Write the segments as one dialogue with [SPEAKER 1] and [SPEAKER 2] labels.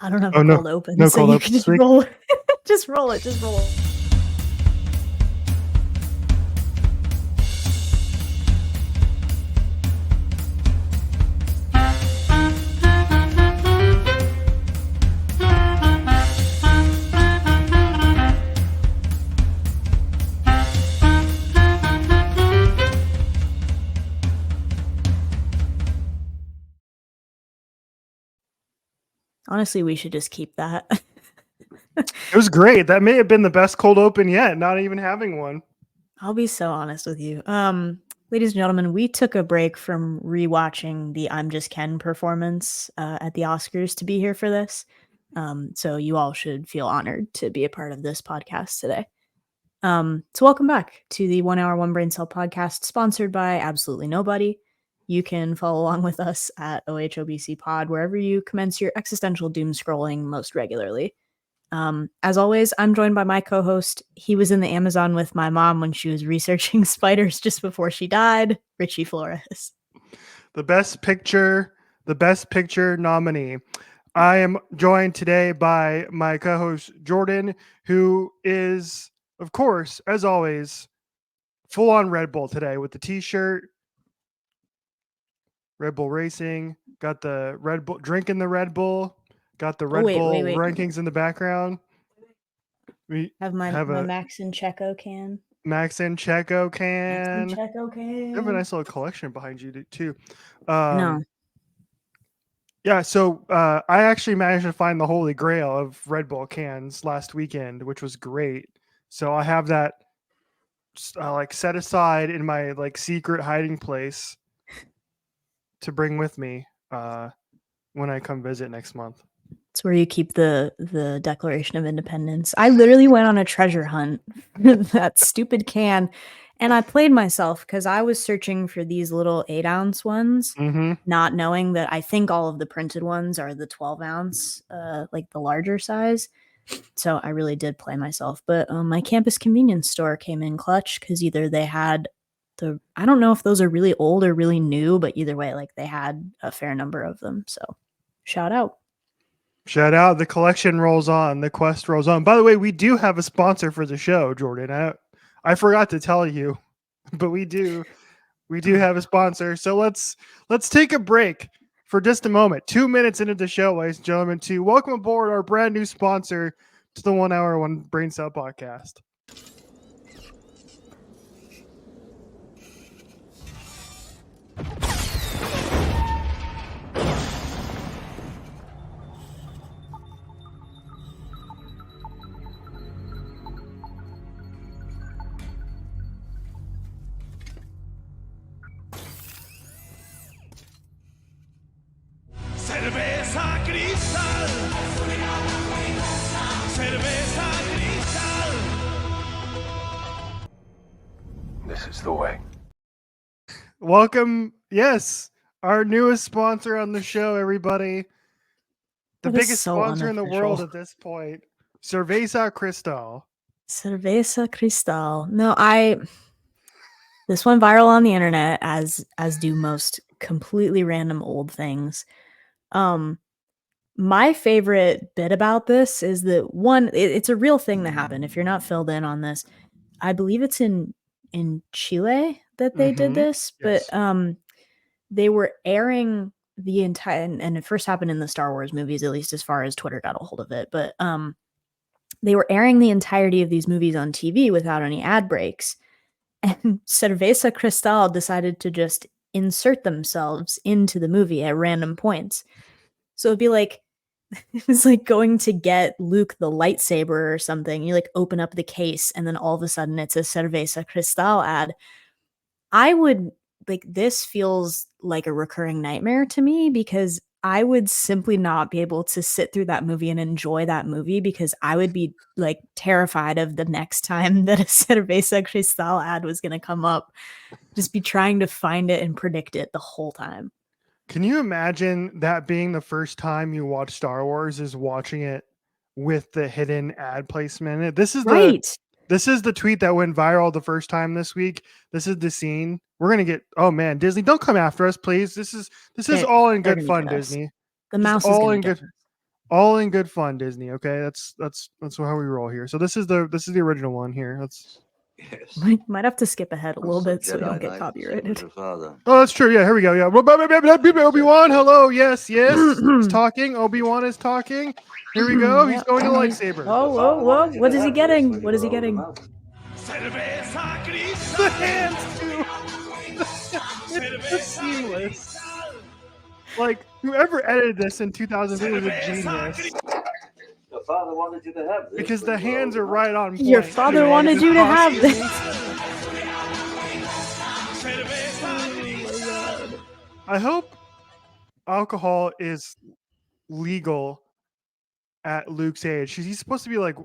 [SPEAKER 1] I don't have
[SPEAKER 2] Oh
[SPEAKER 1] a
[SPEAKER 2] no,
[SPEAKER 1] cold open,
[SPEAKER 2] no
[SPEAKER 1] so
[SPEAKER 2] cold
[SPEAKER 1] you
[SPEAKER 2] open
[SPEAKER 1] can just
[SPEAKER 2] this week.
[SPEAKER 1] roll it. Just roll it. Just roll it. Honestly, we should just keep that.
[SPEAKER 2] It was great. That may have been the best cold open yet. Not even having one.
[SPEAKER 1] I'll be so honest with you. Ladies and gentlemen, we took a break from rewatching the I'm Just Ken performance at the Oscars to be here for this. So you all should feel honored to be a part of this podcast today. So welcome back to the 1 Hour, One Brain Cell podcast, sponsored by absolutely nobody. You can follow along with us at OHOBC Pod, wherever you commence your existential doom scrolling most regularly. As always, I'm joined by my co-host. He was in the Amazon with my mom when she was researching spiders just before she died, Richie Flores.
[SPEAKER 2] The best picture nominee. I am joined today by my co-host Jordan, who is, of course, as always, full on Red Bull today with the t-shirt. Red Bull Racing, got the Red Bull, drinking the Red Bull, got the Red Bull
[SPEAKER 1] wait.
[SPEAKER 2] rankings in the background. We
[SPEAKER 1] Have my
[SPEAKER 2] a
[SPEAKER 1] Max and Checo can.
[SPEAKER 2] Max and Checo
[SPEAKER 1] Max and
[SPEAKER 2] can.
[SPEAKER 1] Checo
[SPEAKER 2] You have a
[SPEAKER 1] can.
[SPEAKER 2] nice little collection behind you too.
[SPEAKER 1] No.
[SPEAKER 2] Yeah, so I actually managed to find the holy grail of Red Bull cans last weekend, which was great. So I have that like set aside in my like secret hiding place to bring with me when I come visit next month.
[SPEAKER 1] It's where you keep the Declaration of Independence. I literally went on a treasure hunt for that stupid can, and I played myself because I was searching for these little 8-ounce ones, not knowing that I think all of the printed ones are the 12-ounce, like the larger size. So I really did play myself. But my campus convenience store came in clutch because either they had I don't know if those are really old or really new, but either way, like they had a fair number of them. So shout out.
[SPEAKER 2] Shout out. The collection rolls on. The quest rolls on. By the way, we do have a sponsor for the show, Jordan. I forgot to tell you, but we do have a sponsor. So let's take a break for just a moment. 2 minutes into the show, ladies and gentlemen, to welcome aboard our brand new sponsor to the 1 Hour, One Brain Cell podcast.
[SPEAKER 3] Cerveza Cristal. Cerveza Cristal. This is the way.
[SPEAKER 2] Welcome, yes, our newest sponsor on the show, everybody. The biggest sponsor in the world at this point, Cerveza Cristal.
[SPEAKER 1] Cerveza Cristal. No, this went viral on the internet as do most completely random old things. My favorite bit about this is that one, it's a real thing that happened. If you're not filled in on this, I believe it's in Chile that they did this,
[SPEAKER 2] yes.
[SPEAKER 1] but they were airing the entire, and it first happened in the Star Wars movies, at least as far as Twitter got a hold of it. But they were airing the entirety of these movies on TV without any ad breaks. And Cerveza Cristal decided to just insert themselves into the movie at random points. So it'd be like, it was like going to get Luke the lightsaber or something. You like open up the case and then all of a sudden it's a Cerveza Cristal ad. I would like, this feels like a recurring nightmare to me because I would simply not be able to sit through that movie and enjoy that movie because I would be like terrified of the next time that a Cerveza Cristal ad was going to come up. Just be trying to find it and predict it the whole time.
[SPEAKER 2] Can you imagine that being the first time you watch Star Wars is watching it with the hidden ad placement? This is the tweet that went viral the first time this week. This is the scene. We're going to get, oh man, Disney, don't come after us, please. This is all in good fun, Disney.
[SPEAKER 1] The mouse is all in good.
[SPEAKER 2] All in good fun, Disney. Okay, that's how we roll here. So this is the original one here. Let's.
[SPEAKER 4] Yes.
[SPEAKER 1] Might have to skip ahead a little bit so we don't get copyrighted.
[SPEAKER 4] Father.
[SPEAKER 2] Oh, that's true. Yeah, here we go. Yeah, Obi-Wan. Hello. Yes. He's talking. Obi-Wan is talking. Here we go. He's
[SPEAKER 1] Yep.
[SPEAKER 2] going to lightsaber.
[SPEAKER 1] Whoa! What is he getting? What is he getting?
[SPEAKER 3] Cerveza
[SPEAKER 2] The
[SPEAKER 3] cristal.
[SPEAKER 2] hands too. It's seamless. Like whoever edited this in 2003 was a genius.
[SPEAKER 4] Your father wanted you to have this.
[SPEAKER 2] Because the hands are right on point.
[SPEAKER 1] Your father
[SPEAKER 2] too.
[SPEAKER 1] wanted
[SPEAKER 2] It's
[SPEAKER 1] you to have
[SPEAKER 2] impossible.
[SPEAKER 1] this.
[SPEAKER 3] Cerveza cristal.
[SPEAKER 2] I hope alcohol is legal at Luke's age. He's supposed to be like,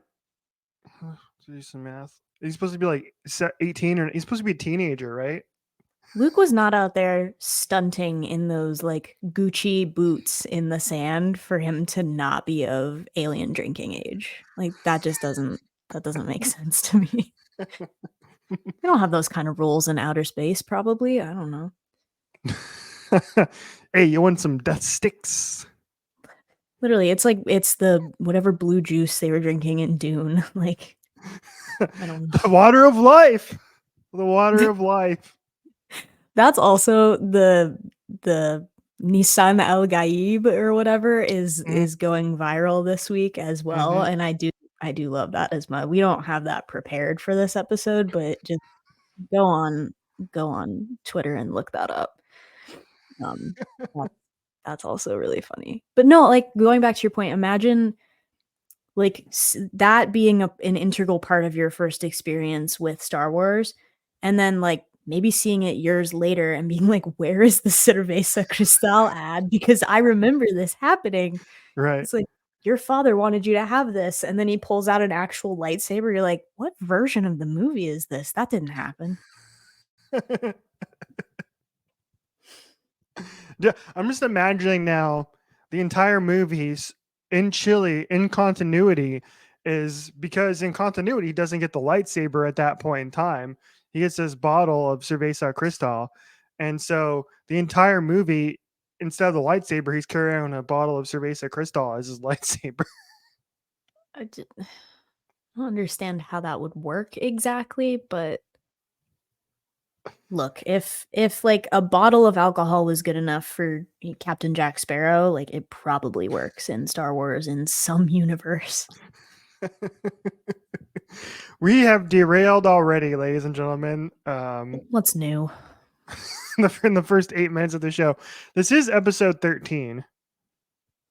[SPEAKER 2] do some math. He's supposed to be like 18, or he's supposed to be a teenager, right?
[SPEAKER 1] Luke was not out there stunting in those like Gucci boots in the sand for him to not be of alien drinking age. Like that doesn't make sense to me. They don't have those kind of rules in outer space, probably. I don't know.
[SPEAKER 2] Hey, you want some death sticks?
[SPEAKER 1] Literally, it's the whatever blue juice they were drinking in Dune. Like I don't know.
[SPEAKER 2] The water of life. The water of life.
[SPEAKER 1] That's also the Nissan Al Gaib or whatever is going viral this week as well, and I do love that as much. We don't have that prepared for this episode, but just go on Twitter and look that up. That's also really funny. But no, like going back to your point, imagine like that being an integral part of your first experience with Star Wars, and then like maybe seeing it years later and being like, where is the Cerveza Cristal ad? Because I remember this happening.
[SPEAKER 2] Right.
[SPEAKER 1] It's like, your father wanted you to have this. And then he pulls out an actual lightsaber. You're like, what version of the movie is this? That didn't happen.
[SPEAKER 2] Yeah, I'm just imagining now the entire movies in Chile in continuity is because in continuity he doesn't get the lightsaber at that point in time. He gets this bottle of Cerveza Cristal, and so the entire movie, instead of the lightsaber, he's carrying a bottle of Cerveza Cristal as his lightsaber.
[SPEAKER 1] I don't understand how that would work exactly, but look, if like a bottle of alcohol was good enough for Captain Jack Sparrow, like it probably works in Star Wars in some universe.
[SPEAKER 2] We have derailed already, ladies and gentlemen.
[SPEAKER 1] What's new?
[SPEAKER 2] In the first 8 minutes of the show. This is episode 13,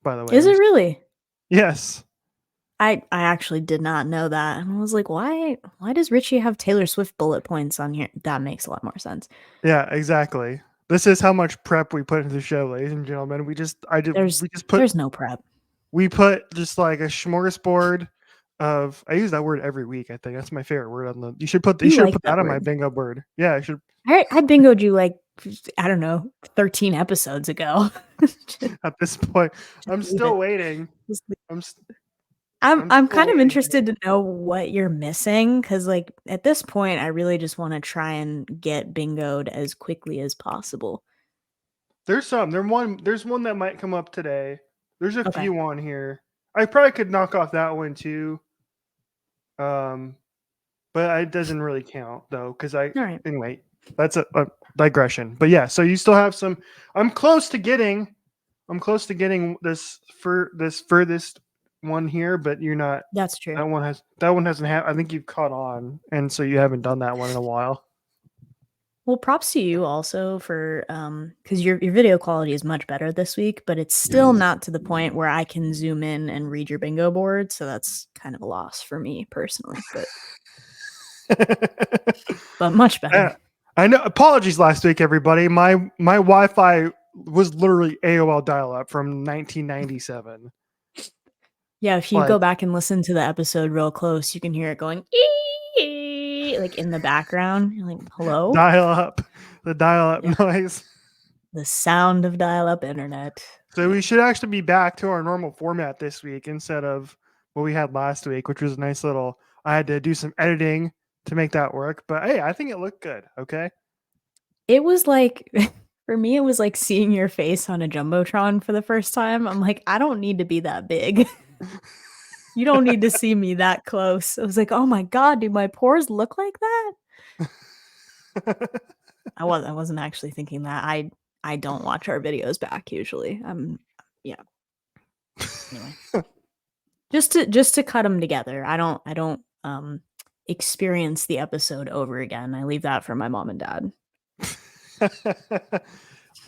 [SPEAKER 2] by the way.
[SPEAKER 1] Is it really?
[SPEAKER 2] Yes.
[SPEAKER 1] I actually did not know that. And I was like, why does Richie have Taylor Swift bullet points on here? That makes a lot more sense.
[SPEAKER 2] Yeah, exactly. This is how much prep we put into the show, ladies and gentlemen.
[SPEAKER 1] There's no prep.
[SPEAKER 2] We put just like a smorgasbord of, I use that word every week. I think that's my favorite word on the, you should put that on my bingo board. Yeah, I should.
[SPEAKER 1] I bingoed you like, I don't know, 13 episodes ago.
[SPEAKER 2] At this point, I'm still waiting.
[SPEAKER 1] I'm kind of interested to know what you're missing, because like at this point I really just want to try and get bingoed as quickly as possible.
[SPEAKER 2] There's one that might come up today. There's a few on here. I probably could knock off that one too. But it doesn't really count though, because anyway, that's a digression. But yeah, so you still have some. I'm close to getting this furthest one here, but you're not.
[SPEAKER 1] That's true.
[SPEAKER 2] That one hasn't happened. I think you've caught on, and so you haven't done that one in a while.
[SPEAKER 1] Well, props to you also for because your video quality is much better this week, but it's still not to the point where I can zoom in and read your bingo board, so that's kind of a loss for me personally, but much better.
[SPEAKER 2] I know. Apologies last week, everybody. My Wi-Fi was literally AOL dial-up from 1997.
[SPEAKER 1] Yeah, if you go back and listen to the episode real close, you can hear it going like in the background. You're like, hello?
[SPEAKER 2] The dial-up noise.
[SPEAKER 1] The sound of dial-up internet.
[SPEAKER 2] So we should actually be back to our normal format this week instead of what we had last week, which was a nice little, I had to do some editing to make that work. But hey, I think it looked good. Okay.
[SPEAKER 1] It was like For me, it was like seeing your face on a jumbotron for the first time. I'm like, I don't need to be that big. You don't need to see me that close. I was like, oh my god, do my pores look like that? I wasn't actually thinking that. I don't watch our videos back usually. Yeah. Anyway, just to cut them together. I don't experience the episode over again. I leave that for my mom and dad.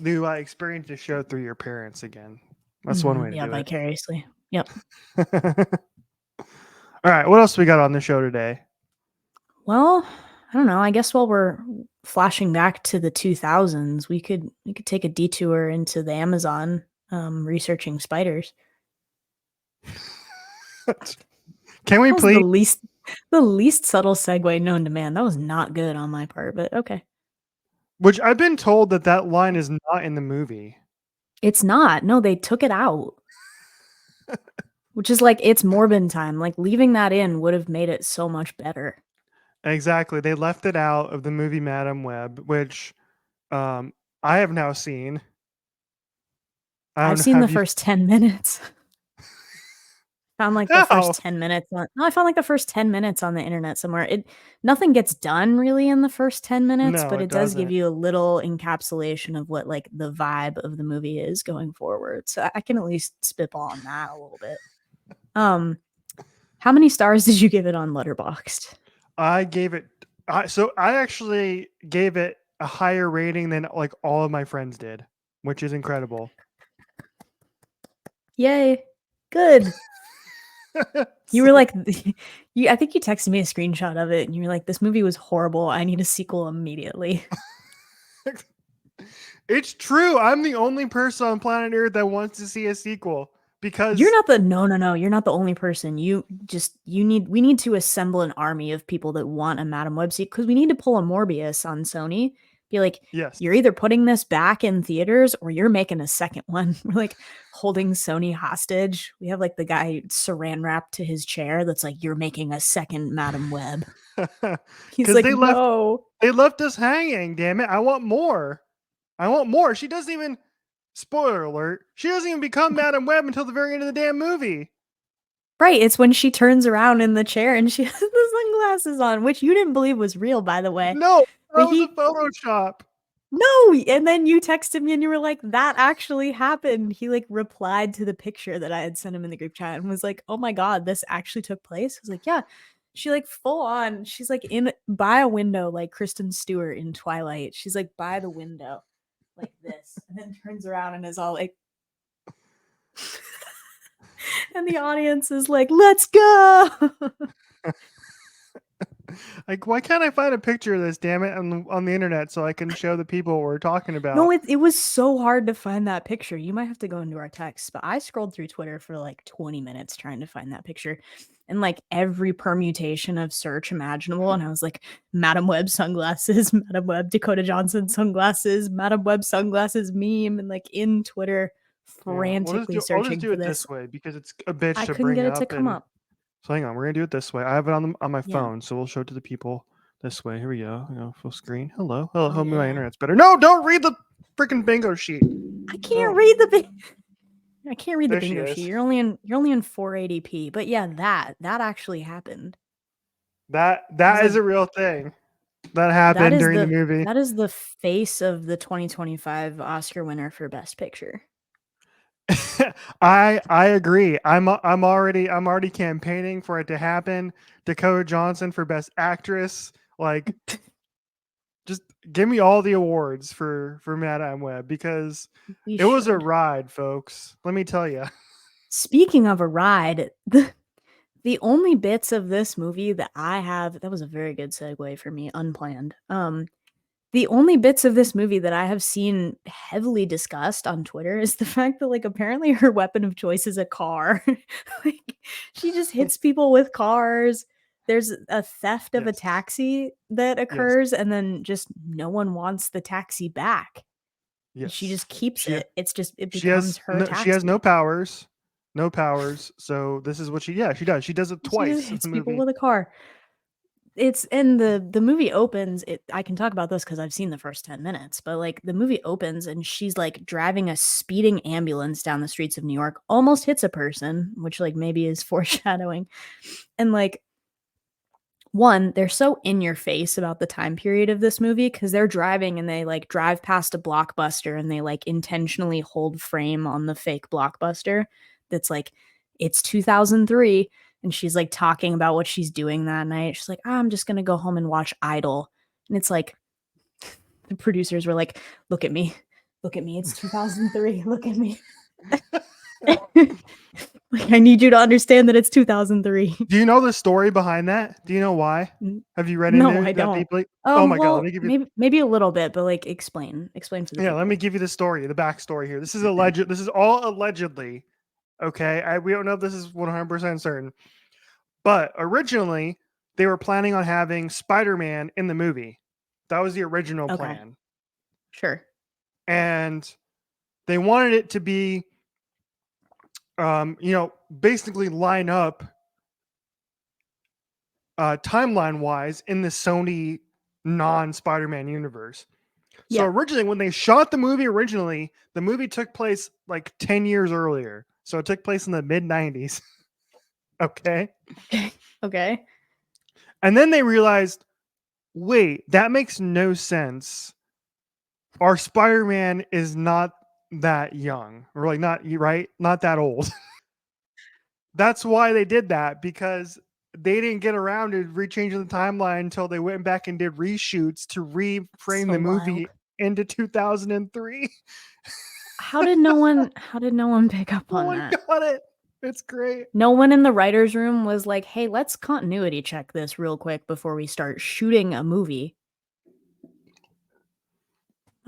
[SPEAKER 2] Do I experience the show through your parents again? That's one way to
[SPEAKER 1] Yeah,
[SPEAKER 2] do
[SPEAKER 1] vicariously. Yep.
[SPEAKER 2] it. All right, what else we got on the show today?
[SPEAKER 1] Well, I don't know. I guess while we're flashing back to the 2000s, we could take a detour into the Amazon, researching spiders.
[SPEAKER 2] Can we
[SPEAKER 1] That was
[SPEAKER 2] please?
[SPEAKER 1] the least subtle segue known to man. That was not good on my part, but okay.
[SPEAKER 2] Which I've been told that line is not in the movie.
[SPEAKER 1] It's not. No, they took it out. Which is like, it's Morbin time. Like, leaving that in would have made it so much better.
[SPEAKER 2] Exactly. They left it out of the movie Madam Web, which I have now seen.
[SPEAKER 1] I've seen the first 10 minutes. Found like the
[SPEAKER 2] No.
[SPEAKER 1] first 10 minutes on I found like the first 10 minutes on the internet somewhere. Nothing gets done really in the first 10 minutes,
[SPEAKER 2] No,
[SPEAKER 1] but
[SPEAKER 2] it
[SPEAKER 1] it does give
[SPEAKER 2] doesn't.
[SPEAKER 1] you a little encapsulation of what like the vibe of the movie is going forward. So I can at least spitball on that a little bit. How many stars did you give it on Letterboxd?
[SPEAKER 2] I gave it. I actually gave it a higher rating than like all of my friends did, which is incredible.
[SPEAKER 1] Yay. Good. You were like, I think you texted me a screenshot of it and you were like, this movie was horrible. I need a sequel immediately.
[SPEAKER 2] It's true. I'm the only person on planet Earth that wants to see a sequel because
[SPEAKER 1] You're not the no. You're not the only person. We need to assemble an army of people that want a Madam Web sequel because we need to pull a Morbius on Sony. Be like,
[SPEAKER 2] yes,
[SPEAKER 1] you're either putting this back in theaters or you're making a second one. We're like holding Sony hostage. We have like the guy saran wrapped to his chair that's like, you're making a second Madam Web. He's like, no.
[SPEAKER 2] They left us hanging. Damn it! I want more. I want more. She doesn't even. Spoiler alert. She doesn't even become Madam Web until the very end of the damn movie.
[SPEAKER 1] Right, it's when she turns around in the chair and she has the sunglasses on, which you didn't believe was real, by the way.
[SPEAKER 2] No, that
[SPEAKER 1] But
[SPEAKER 2] was a Photoshop.
[SPEAKER 1] No, and then you texted me and you were like, that actually happened. He like replied to the picture that I had sent him in the group chat and was like, oh my god, this actually took place. I was like, yeah. She like full on, she's like in by a window like Kristen Stewart in Twilight. She's like by the window like this and then turns around and is all like and the audience is like, let's go.
[SPEAKER 2] Like, why can't I find a picture of this, damn it, on the internet so I can show the people what we're talking about?
[SPEAKER 1] No, it was so hard to find that picture. You might have to go into our text, but I scrolled through Twitter for like 20 minutes trying to find that picture and like every permutation of search imaginable. And I was like, Madam Web sunglasses, Madam Web Dakota Johnson sunglasses, Madam Web sunglasses meme, and like in Twitter frantically
[SPEAKER 2] I'll
[SPEAKER 1] searching
[SPEAKER 2] just do
[SPEAKER 1] for
[SPEAKER 2] it
[SPEAKER 1] this.
[SPEAKER 2] this way because it's a bitch
[SPEAKER 1] I
[SPEAKER 2] to
[SPEAKER 1] couldn't
[SPEAKER 2] bring
[SPEAKER 1] get it
[SPEAKER 2] up.
[SPEAKER 1] to come up.
[SPEAKER 2] So hang on, we're gonna do it this way. I have it on my
[SPEAKER 1] Yeah.
[SPEAKER 2] phone, so we'll show it to the people this way. Here we go. Full screen. Hello. Help me. My
[SPEAKER 1] Yeah.
[SPEAKER 2] internet's better. No, don't read the freaking bingo sheet.
[SPEAKER 1] I can't read the I can't read the
[SPEAKER 2] There she
[SPEAKER 1] bingo
[SPEAKER 2] is.
[SPEAKER 1] sheet. You're only in 480p. But yeah, that actually happened.
[SPEAKER 2] That is a real thing. That happened during the movie.
[SPEAKER 1] That is the face of the 2025 Oscar winner for Best Picture.
[SPEAKER 2] I agree. I'm already campaigning for it to happen. Dakota Johnson for Best Actress. Like, just give me all the awards for Madame Web because it was a ride, folks. Let me tell you.
[SPEAKER 1] Speaking of a ride, the only bits of this movie that I have, that was a very good segue for me, unplanned. The only bits of this movie that I have seen heavily discussed on Twitter is the fact that like apparently her weapon of choice is a car. Like she just hits people with cars. There's a theft of a taxi that occurs and then just no one wants the taxi back.
[SPEAKER 2] Yes.
[SPEAKER 1] She just keeps it. It's just it
[SPEAKER 2] she
[SPEAKER 1] becomes
[SPEAKER 2] has
[SPEAKER 1] her taxi.
[SPEAKER 2] She has no powers. No powers. So this is what she does. She does it twice.
[SPEAKER 1] She just hits people with a car. it's and the movie opens. I can talk about this because I've seen the first 10 minutes, but like the movie opens and she's like driving a speeding ambulance down the streets of New York, almost hits a person, which like maybe is foreshadowing. And like one, they're so in your face about the time period of this movie because they're driving and they like drive past a Blockbuster and they like intentionally hold frame on the fake Blockbuster that's like it's 2003 and she's like talking about what she's doing that night. She's like, I'm just gonna go home and watch Idol. And it's like the producers were like, look at me, it's 2003, look at me. Like, I need you to understand that it's 2003.
[SPEAKER 2] Do you know the story behind that? Do you know why? Have you read into
[SPEAKER 1] No,
[SPEAKER 2] it
[SPEAKER 1] I
[SPEAKER 2] that
[SPEAKER 1] don't.
[SPEAKER 2] deeply? Oh my god, let
[SPEAKER 1] Well,
[SPEAKER 2] me give you
[SPEAKER 1] maybe a little bit, but like explain for the
[SPEAKER 2] yeah,
[SPEAKER 1] people.
[SPEAKER 2] let me give you the story, the backstory here. This is alleged. This is all allegedly. Okay, we don't know if this is 100% certain, but originally they were planning on having Spider-Man in the movie. That was the original
[SPEAKER 1] Okay,
[SPEAKER 2] plan,
[SPEAKER 1] sure.
[SPEAKER 2] and they wanted it to be, basically line up timeline wise in the Sony non-Spider-Man universe. So
[SPEAKER 1] Yeah.
[SPEAKER 2] originally, when they shot the movie, the movie took place like 10 years earlier. So it took place in the mid 90s. Okay.
[SPEAKER 1] Okay.
[SPEAKER 2] And then they realized, wait, that makes no sense. Our Spider-Man is not that young, or like not right, not that old. That's why they did that, because they didn't get around to rechanging the timeline until they went back and did reshoots to reframe
[SPEAKER 1] So
[SPEAKER 2] the
[SPEAKER 1] wild.
[SPEAKER 2] movie into 2003.
[SPEAKER 1] How did no one pick up
[SPEAKER 2] No
[SPEAKER 1] on
[SPEAKER 2] one
[SPEAKER 1] that?
[SPEAKER 2] got it. It's great.
[SPEAKER 1] No one in the writer's room was like, hey, let's continuity check this real quick before we start shooting a movie.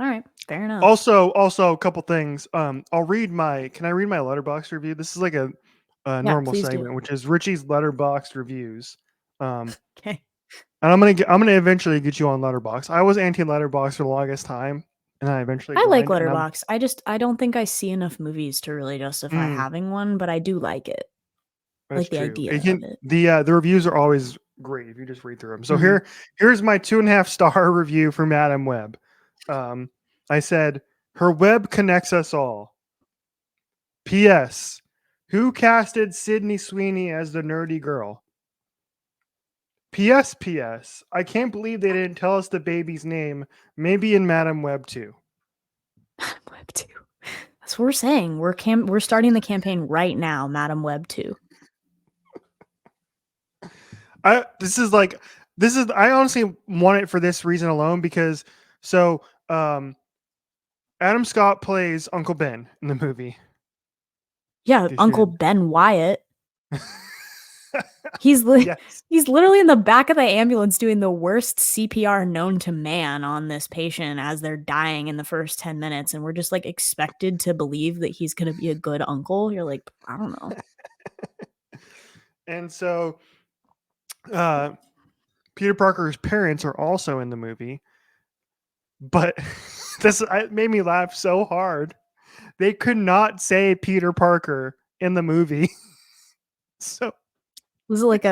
[SPEAKER 1] All right, fair enough.
[SPEAKER 2] Also, a couple things. Can I read my letterbox review? This is like a
[SPEAKER 1] Yeah,
[SPEAKER 2] normal
[SPEAKER 1] please do.
[SPEAKER 2] segment, which is Richie's letterbox reviews.
[SPEAKER 1] Okay.
[SPEAKER 2] And I'm gonna eventually get you on letterbox. I was anti letterbox for the longest time, and I eventually
[SPEAKER 1] I like
[SPEAKER 2] joined. And
[SPEAKER 1] Letterbox. I don't think I see enough movies to really justify having one, but I do like it.
[SPEAKER 2] That's
[SPEAKER 1] Like the
[SPEAKER 2] true.
[SPEAKER 1] idea
[SPEAKER 2] It can,
[SPEAKER 1] of it.
[SPEAKER 2] the reviews are always great if you just read through them. So
[SPEAKER 1] Mhm.
[SPEAKER 2] here's my 2.5-star review from Madam Web. I said, her web connects us all. P.S. Who casted Sydney Sweeney as the nerdy girl? P.S. I can't believe they didn't tell us the baby's name. Maybe in Madam Web 2.
[SPEAKER 1] Web 2. That's what we're saying. We're starting the campaign right now, Madam Web 2.
[SPEAKER 2] I honestly want it for this reason alone, because Adam Scott plays Uncle Ben in the movie.
[SPEAKER 1] Yeah, Uncle Ben Wyatt. He's
[SPEAKER 2] Yes.
[SPEAKER 1] he's literally in the back of the ambulance doing the worst CPR known to man on this patient as they're dying in the first 10 minutes, and we're just like expected to believe that he's going to be a good uncle. You're like, I don't know.
[SPEAKER 2] And so Peter Parker's parents are also in the movie, but it made me laugh so hard. They could not say Peter Parker in the movie. So
[SPEAKER 1] Is it like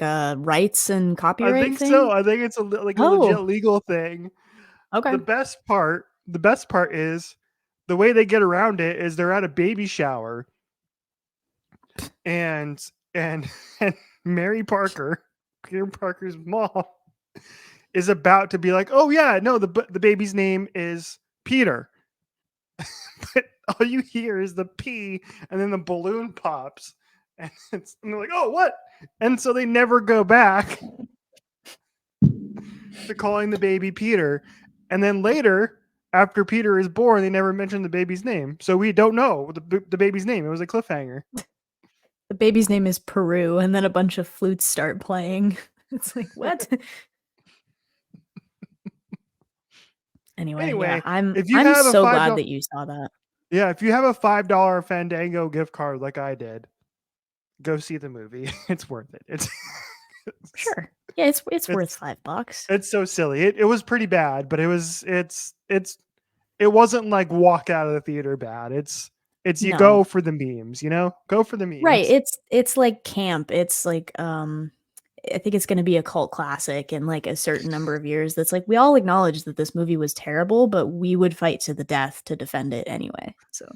[SPEAKER 1] a rights and copyright
[SPEAKER 2] I think
[SPEAKER 1] thing?
[SPEAKER 2] so. I think it's a legit legal thing.
[SPEAKER 1] Okay.
[SPEAKER 2] The best part is the way they get around it is they're at a baby shower, and and Mary Parker, Peter Parker's mom, is about to be like, "Oh yeah, no, the baby's name is Peter," but all you hear is the P, and then the balloon pops, and they're like, "Oh, what?" And so they never go back to calling the baby Peter, and then later, after Peter is born, they never mention the baby's name, so we don't know the baby's name. It was a cliffhanger.
[SPEAKER 1] The baby's name is Peru, and then a bunch of flutes start playing. It's like, what? Anyway, yeah, I'm
[SPEAKER 2] if you have a
[SPEAKER 1] so glad
[SPEAKER 2] $5
[SPEAKER 1] that you saw that.
[SPEAKER 2] Yeah, if you have a $5 Fandango gift card like I did, go see the movie. It's worth it. It's
[SPEAKER 1] Sure. Yeah, it's worth $5.
[SPEAKER 2] It's so silly. It was pretty bad, but it wasn't like walk out of the theater bad. It's you
[SPEAKER 1] No.
[SPEAKER 2] go for the memes, Go for the memes.
[SPEAKER 1] Right. It's like camp. It's like I think it's going to be a cult classic in like a certain number of years. That's like we all acknowledge that this movie was terrible, but we would fight to the death to defend it anyway. So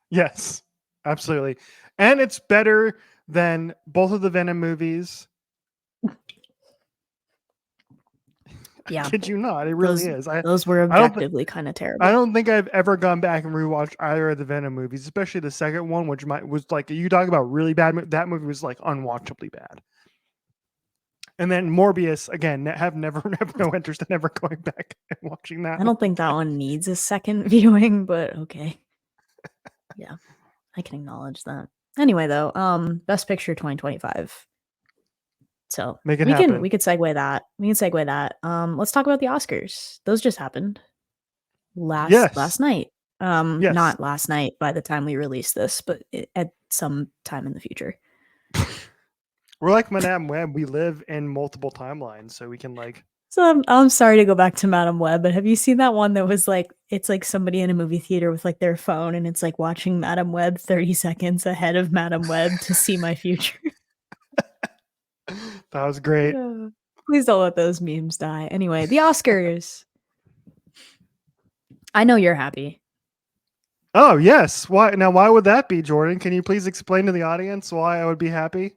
[SPEAKER 2] Yes, absolutely. And it's better than both of the Venom movies.
[SPEAKER 1] yeah,
[SPEAKER 2] I kid you not, it really is.
[SPEAKER 1] those were
[SPEAKER 2] I don't
[SPEAKER 1] objectively kind of terrible.
[SPEAKER 2] I don't think I've ever gone back and rewatched either of the Venom movies, especially the second one, which was like you talk about really bad. That movie was like unwatchably bad. And then Morbius again. Have never no interest in ever going back and watching that.
[SPEAKER 1] I don't think that one needs a second viewing, but okay. Yeah, I can acknowledge that. Anyway, though, Best Picture 2025. So
[SPEAKER 2] Make it
[SPEAKER 1] we
[SPEAKER 2] happen.
[SPEAKER 1] could segue that. Let's talk about the Oscars. Those just happened last night.
[SPEAKER 2] Yes.
[SPEAKER 1] Not last night by the time we release this, but at some time in the future.
[SPEAKER 2] We're like Madame Web. We live in multiple timelines, so we can like.
[SPEAKER 1] So I'm sorry to go back to Madame Web, but have you seen that one that was like it's like somebody in a movie theater with like their phone and it's like watching Madame Web 30 seconds ahead of Madame Web to see my future?
[SPEAKER 2] That was great.
[SPEAKER 1] Please don't let those memes die. Anyway, the Oscars. I know you're happy.
[SPEAKER 2] Oh yes. Why now? Why would that be, Jordan? Can you please explain to the audience why I would be happy?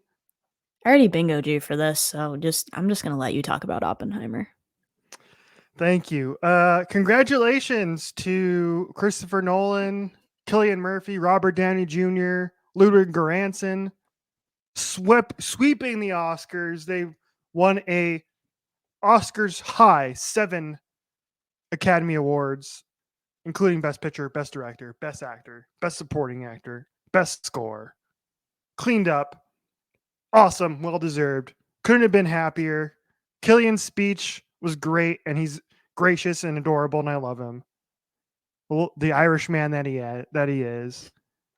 [SPEAKER 1] I already bingoed you for this, so I'm just gonna let you talk about Oppenheimer.
[SPEAKER 2] Thank you. Congratulations to Christopher Nolan, Cillian Murphy, Robert Downey Jr., Ludwig Göransson, sweeping the Oscars. They won a Oscars high 7 Academy Awards, including Best Picture, Best Director, Best Actor, Best Supporting Actor, Best Score. Cleaned up. Awesome. Well deserved. Couldn't have been happier. Cillian's speech was great, and he's gracious and adorable, and I love him. Well, the Irishman that he is.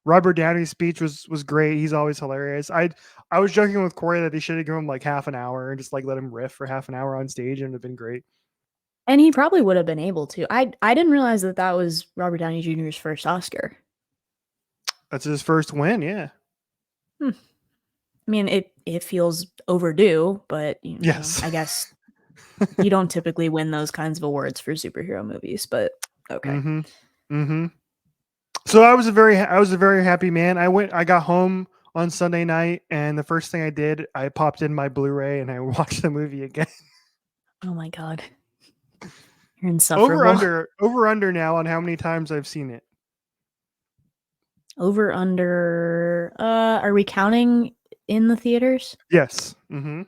[SPEAKER 2] Robert Downey's speech was great. He's always hilarious. I was joking with Corey that they should have given him like half an hour and just like let him riff for half an hour on stage, and it'd have been great.
[SPEAKER 1] And he probably would have been able to. I didn't realize that was Robert Downey Jr.'s first Oscar.
[SPEAKER 2] That's his first win, yeah.
[SPEAKER 1] I mean, it feels overdue, but
[SPEAKER 2] yes,
[SPEAKER 1] I guess you don't typically win those kinds of awards for superhero movies, but okay.
[SPEAKER 2] Mm-hmm. So I was a very happy man. I got home on Sunday night, and the first thing I did, I popped in my Blu-ray and I watched the movie again.
[SPEAKER 1] Oh my god, you're insufferable.
[SPEAKER 2] Over under now on how many times I've seen it.
[SPEAKER 1] Over under. Are we counting in the theaters?
[SPEAKER 2] Yes. Mm-hmm.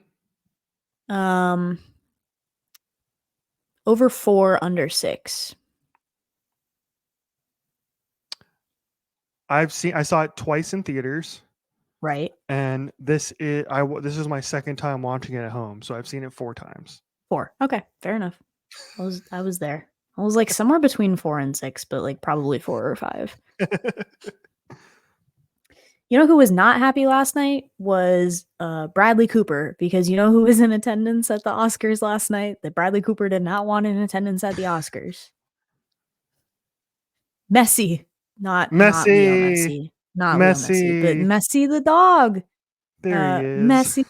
[SPEAKER 1] Over 4, under 6.
[SPEAKER 2] I saw it twice in theaters.
[SPEAKER 1] Right.
[SPEAKER 2] And this is my second time watching it at home, so I've seen it 4 times.
[SPEAKER 1] 4. Okay, fair enough. I was there. I was like somewhere between 4 and 6, but like probably 4 or 5. You know who was not happy last night was Bradley Cooper, because you know who was in attendance at the Oscars last night that Bradley Cooper did not want in attendance at the Oscars? Messi. Not Leo Messi. Not Leo Messi, but Messi the dog.
[SPEAKER 2] There he is.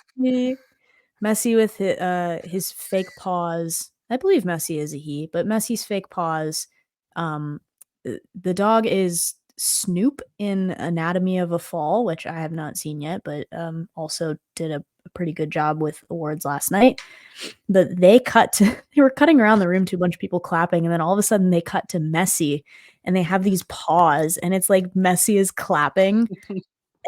[SPEAKER 1] Messi with his fake paws. I believe Messi is a he, but Messi's fake paws. The dog is Snoop in Anatomy of a Fall, which I have not seen yet, but also did a pretty good job with awards last night. But they were cutting around the room to a bunch of people clapping, and then all of a sudden they cut to Messi, and they have these paws, and it's like Messi is clapping.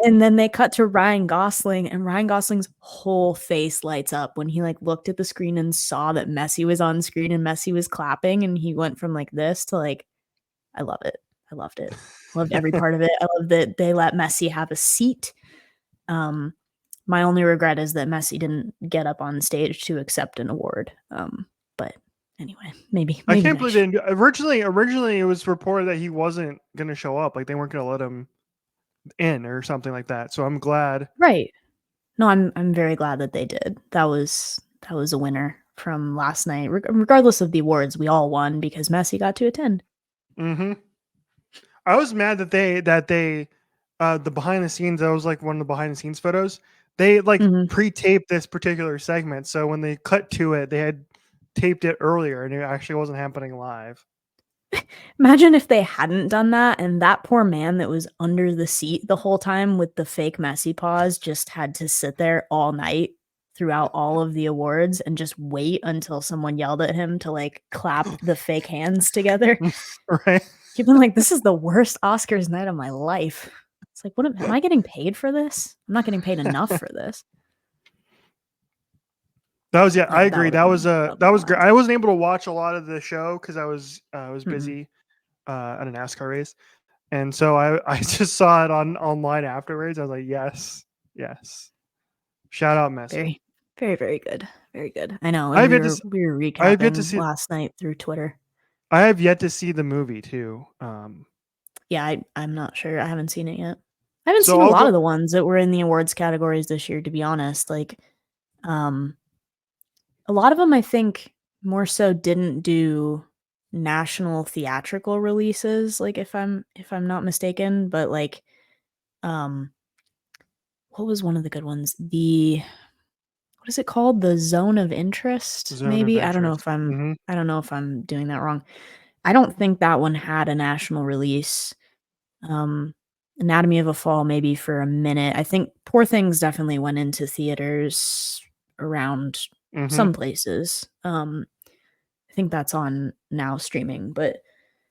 [SPEAKER 1] And then they cut to Ryan Gosling, and Ryan Gosling's whole face lights up when he like looked at the screen and saw that Messi was on screen and Messi was clapping, and he went from like this to like, I love it. I loved it. Loved every part of it. I love that they let Messi have a seat. My only regret is that Messi didn't get up on stage to accept an award. But anyway, maybe
[SPEAKER 2] I can't believe it. Originally it was reported that he wasn't going to show up. Like they weren't going to let him in or something like that. So I'm glad.
[SPEAKER 1] Right. No, I'm very glad that they did. That was a winner from last night. Regardless of the awards, we all won because Messi got to attend.
[SPEAKER 2] Mm-hmm. I was mad that they the behind the scenes, that was like one of the behind the scenes photos. They like
[SPEAKER 1] Mhm.
[SPEAKER 2] pre-taped this particular segment, so when they cut to it, they had taped it earlier, and it actually wasn't happening live.
[SPEAKER 1] Imagine if they hadn't done that and that poor man that was under the seat the whole time with the fake messy paws just had to sit there all night throughout all of the awards and just wait until someone yelled at him to like clap the fake hands together.
[SPEAKER 2] Right?
[SPEAKER 1] You've been like, this is the worst Oscars night of my life. It's like, am I getting paid for this? I'm not getting paid enough for this.
[SPEAKER 2] That was I
[SPEAKER 1] That
[SPEAKER 2] agree.
[SPEAKER 1] would have
[SPEAKER 2] That
[SPEAKER 1] been
[SPEAKER 2] was
[SPEAKER 1] above
[SPEAKER 2] that
[SPEAKER 1] the
[SPEAKER 2] was great.
[SPEAKER 1] line.
[SPEAKER 2] I wasn't able to watch a lot of the show because I was
[SPEAKER 1] Mhm.
[SPEAKER 2] busy at a NASCAR race, and so I just saw it on online afterwards. I was like, yes. Shout out Messi.
[SPEAKER 1] Very, very, very good. Very good. I know.
[SPEAKER 2] I
[SPEAKER 1] And
[SPEAKER 2] have
[SPEAKER 1] we
[SPEAKER 2] yet to
[SPEAKER 1] were
[SPEAKER 2] s-
[SPEAKER 1] we were
[SPEAKER 2] I have yet to
[SPEAKER 1] recapping
[SPEAKER 2] see
[SPEAKER 1] last night through Twitter.
[SPEAKER 2] I have yet to see the movie too.
[SPEAKER 1] Yeah, I'm not sure. I haven't seen it yet. I haven't
[SPEAKER 2] So
[SPEAKER 1] seen a
[SPEAKER 2] I'll
[SPEAKER 1] lot
[SPEAKER 2] go.
[SPEAKER 1] of the ones that were in the awards categories this year, to be honest. Like, um, a lot of them, I think, more so didn't do national theatrical releases. Like, if I'm not mistaken, but like, um, what was one of the good ones? What is it called? The Zone of Interest,
[SPEAKER 2] Zone of
[SPEAKER 1] maybe?
[SPEAKER 2] interest. Hmm.
[SPEAKER 1] I don't know if I'm doing that wrong. I don't think that one had a national release. Um, Anatomy of a Fall maybe for a minute. I think Poor Things definitely went into theaters around
[SPEAKER 2] Hmm.
[SPEAKER 1] some places. I think that's on now streaming, but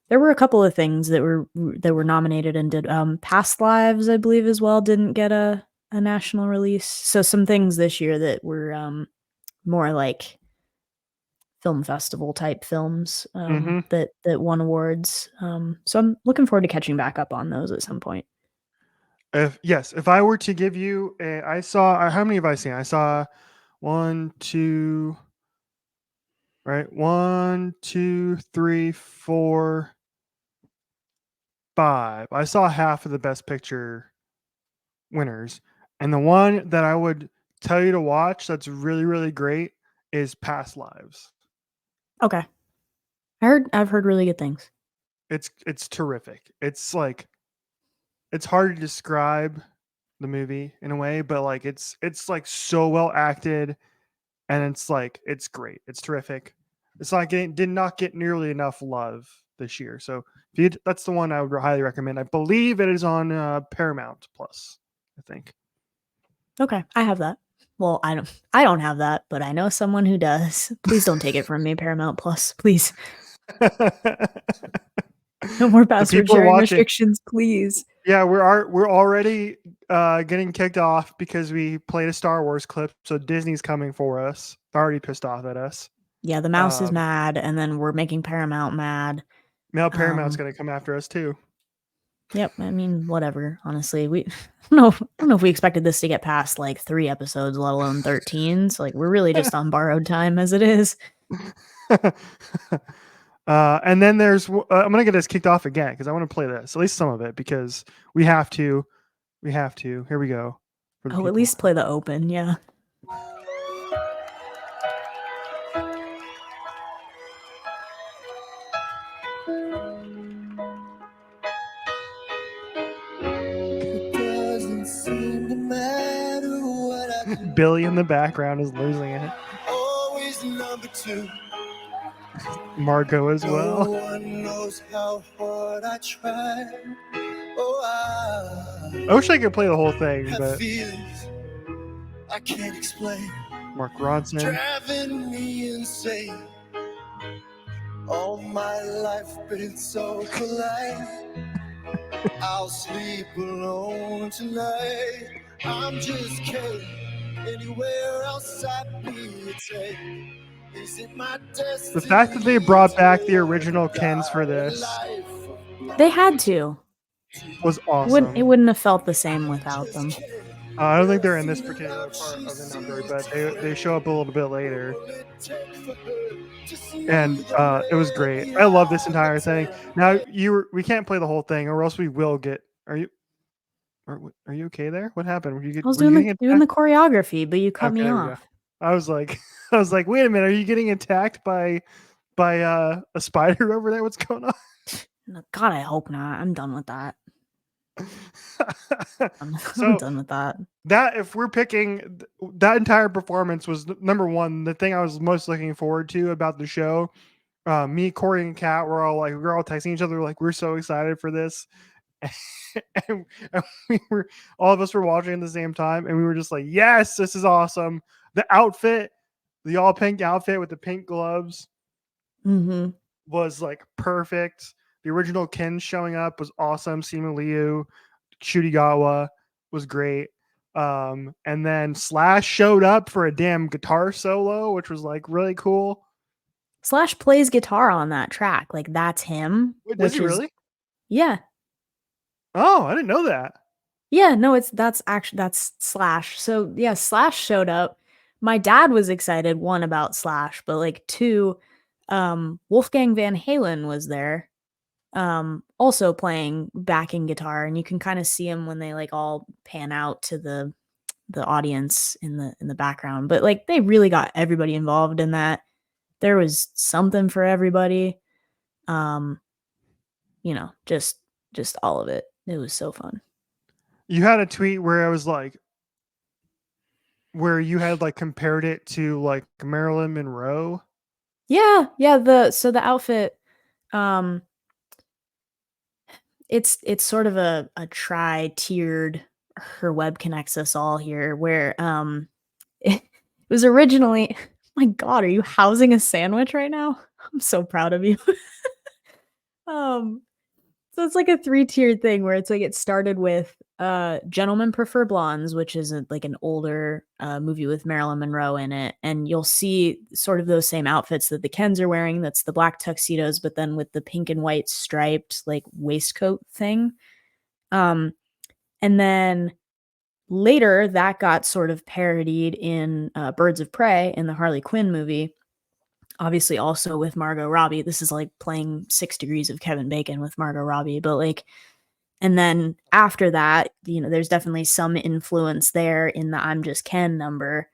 [SPEAKER 1] there were a couple of things that were nominated and did. Past Lives, I believe, as well, didn't get a national release. So some things this year that were more like film festival type films
[SPEAKER 2] Hmm.
[SPEAKER 1] that won awards. So I'm looking forward to catching back up on those at some point.
[SPEAKER 2] If I were to give you I saw how many have I seen? I saw one, two, right? One, two, three, four, five. I saw half of the best picture winners. And the one that I would tell you to watch that's really, really great is Past Lives.
[SPEAKER 1] Okay. I've heard really good things.
[SPEAKER 2] It's terrific. It's like it's hard to describe the movie in a way, but like it's like so well acted, and it's like it's great. It's terrific. It's not getting did not get nearly enough love this year. So if you that's the one I would highly recommend. I believe it is on Paramount Plus, I think.
[SPEAKER 1] Okay, I have that. Well, I don't have that, but I know someone who does. Please don't take it from me, Paramount Plus. Please. No more
[SPEAKER 2] The
[SPEAKER 1] password
[SPEAKER 2] people are
[SPEAKER 1] sharing
[SPEAKER 2] watching.
[SPEAKER 1] restrictions, please.
[SPEAKER 2] Yeah, we're already getting kicked off because we played a Star Wars clip. So Disney's coming for us. They're already pissed off at us.
[SPEAKER 1] Yeah, the mouse is
[SPEAKER 2] Um,
[SPEAKER 1] mad, and then we're making Paramount mad.
[SPEAKER 2] Now Paramount's
[SPEAKER 1] Um,
[SPEAKER 2] going to come after us too.
[SPEAKER 1] yep, I mean, whatever, honestly. I don't know if we expected this to get past like 3 episodes, let alone 13. So like we're really just on borrowed time as it is.
[SPEAKER 2] And then I'm going to get us kicked off again because I want to play this, at least some of it, because we have to. We have to. Here we go. For the
[SPEAKER 1] Oh, at
[SPEAKER 2] people.
[SPEAKER 1] least play the open, yeah.
[SPEAKER 3] Doesn't seem to matter what I do.
[SPEAKER 2] Billy in the background is losing it.
[SPEAKER 3] Always number two.
[SPEAKER 2] Margot as
[SPEAKER 3] No
[SPEAKER 2] well.
[SPEAKER 3] one knows how hard I try. Oh,
[SPEAKER 2] I wish I could play the whole thing,
[SPEAKER 3] have
[SPEAKER 2] but
[SPEAKER 3] feelings I can't explain,
[SPEAKER 2] Mark Ronson.
[SPEAKER 3] driving me insane. All my life been so polite. I'll sleep alone tonight. I'm just kidding. Anywhere else I'd be safe. Is it my destiny?
[SPEAKER 2] The fact that they brought back the original Kens for this
[SPEAKER 1] They had to.
[SPEAKER 2] was
[SPEAKER 1] It
[SPEAKER 2] awesome.
[SPEAKER 1] wouldn't have felt the same without them.
[SPEAKER 2] I don't think they're in this particular part of the number, but they show up a little bit later. And it was great. I love this entire thing. Now we can't play the whole thing, or else we will get. Are you okay there? What happened?
[SPEAKER 1] I was
[SPEAKER 2] Were you getting
[SPEAKER 1] doing the
[SPEAKER 2] attacked?
[SPEAKER 1] choreography, but you cut
[SPEAKER 2] Okay,
[SPEAKER 1] me
[SPEAKER 2] there we go.
[SPEAKER 1] off.
[SPEAKER 2] I was like, wait a minute, are you getting attacked by a spider over there? What's going on?
[SPEAKER 1] No, God, I hope not. I'm done with that. I'm
[SPEAKER 2] So
[SPEAKER 1] done with that.
[SPEAKER 2] that, if we're picking that entire performance, was number one, the thing I was most looking forward to about the show. Me, Corey, and Kat were all texting each other like we're so excited for this, and we were all of us were watching at the same time, and we were just like, yes, this is awesome. The outfit, the all pink outfit with the pink gloves,
[SPEAKER 1] Mm-hmm.
[SPEAKER 2] was like perfect. The original Ken showing up was awesome. Simu Liu, Shudigawa was great. And then Slash showed up for a damn guitar solo, which was like really cool.
[SPEAKER 1] Slash plays guitar on that track. Like that's him.
[SPEAKER 2] Wait, does he
[SPEAKER 1] which is
[SPEAKER 2] really?
[SPEAKER 1] Yeah.
[SPEAKER 2] Oh, I didn't know that.
[SPEAKER 1] Yeah, no, that's Slash. So yeah, Slash showed up. My dad was excited, one, about Slash, but like two, Wolfgang Van Halen was there, also playing backing guitar, and you can kind of see him when they like all pan out to the audience in the background. But like they really got everybody involved in that. There was something for everybody. Just all of it. It was so fun.
[SPEAKER 2] You had a tweet where I was like, where you had like compared it to like Marilyn Monroe.
[SPEAKER 1] Yeah, the outfit, um, it's sort of a tri-tiered her web connects us all here, where it was originally my God, are you housing a sandwich right now? I'm so proud of you. Um, so it's like a three-tiered thing where it's like it started with Gentlemen Prefer Blondes, which is like an older movie with Marilyn Monroe in it, and you'll see sort of those same outfits that the Kens are wearing. That's the black tuxedos, but then with the pink and white striped like waistcoat thing. Um, and then later that got sort of parodied in Birds of Prey in the Harley Quinn movie. Obviously, also with Margot Robbie. This is like playing 6 Degrees of Kevin Bacon with Margot Robbie, but like, and then after that, there's definitely some influence there in the I'm Just Ken number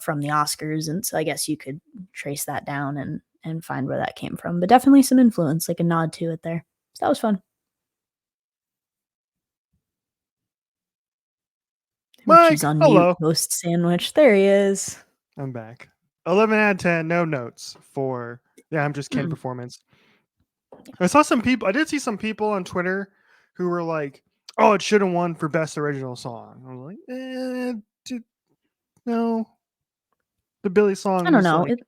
[SPEAKER 1] from the Oscars. And so I guess you could trace that down and find where that came from. But definitely some influence, like a nod to it there. So that was fun. Richie's
[SPEAKER 2] Mike,
[SPEAKER 1] on mute
[SPEAKER 2] hello.
[SPEAKER 1] post sandwich. There he is.
[SPEAKER 2] I'm back. 11 out of 10, no notes for I'm Just Ken performance. I did see some people on Twitter who were like, oh, it should have won for best original song. I was like, no. The Billy song
[SPEAKER 1] I don't
[SPEAKER 2] is
[SPEAKER 1] know.
[SPEAKER 2] like,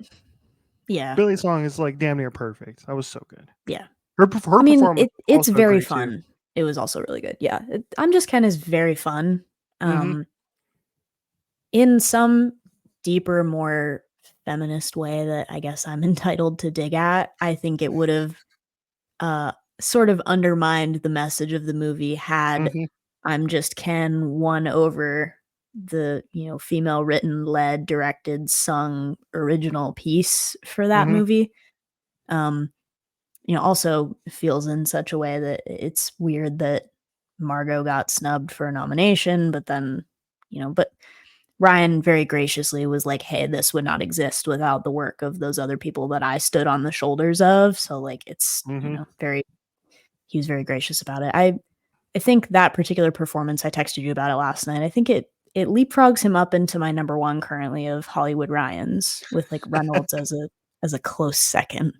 [SPEAKER 1] Yeah.
[SPEAKER 2] Billy song is like damn near perfect. That was so good.
[SPEAKER 1] Yeah.
[SPEAKER 2] Her
[SPEAKER 1] I mean,
[SPEAKER 2] performance
[SPEAKER 1] it's
[SPEAKER 2] also
[SPEAKER 1] very
[SPEAKER 2] great
[SPEAKER 1] fun.
[SPEAKER 2] too.
[SPEAKER 1] It was also really good. Yeah. I'm Just Ken is very fun. In some deeper, more feminist way that I guess I'm entitled to dig at, I think it would have sort of undermined the message of the movie had I'm Just Ken won over the female written, led, directed, sung original piece for that movie. Also feels in such a way that it's weird that Margot got snubbed for a nomination, but then but Ryan very graciously was like, hey, this would not exist without the work of those other people that I stood on the shoulders of. So like it's he was very gracious about it. I think that particular performance, I texted you about it last night. I think it leapfrogs him up into my number one currently of Hollywood Ryans, with like Reynolds as a close second.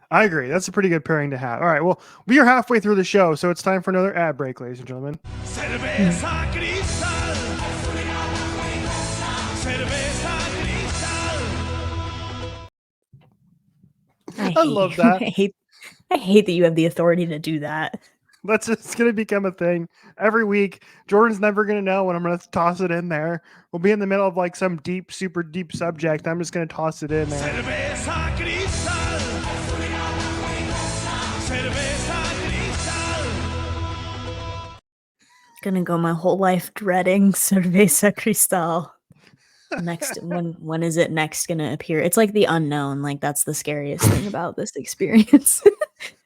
[SPEAKER 2] I agree. That's a pretty good pairing to have. All right. Well, we are halfway through the show, so it's time for another ad break, ladies and gentlemen. I love that.
[SPEAKER 1] I hate that you have the authority to do that.
[SPEAKER 2] It's going to become a thing every week. Jordan's never going to know when I'm going to toss it in there. We'll be in the middle of like some deep, super deep subject. I'm just going to toss it in there.
[SPEAKER 1] Gonna go my whole life dreading Cerveza Cristal. Next, when is it next gonna appear? It's like the unknown. Like that's the scariest thing about this experience.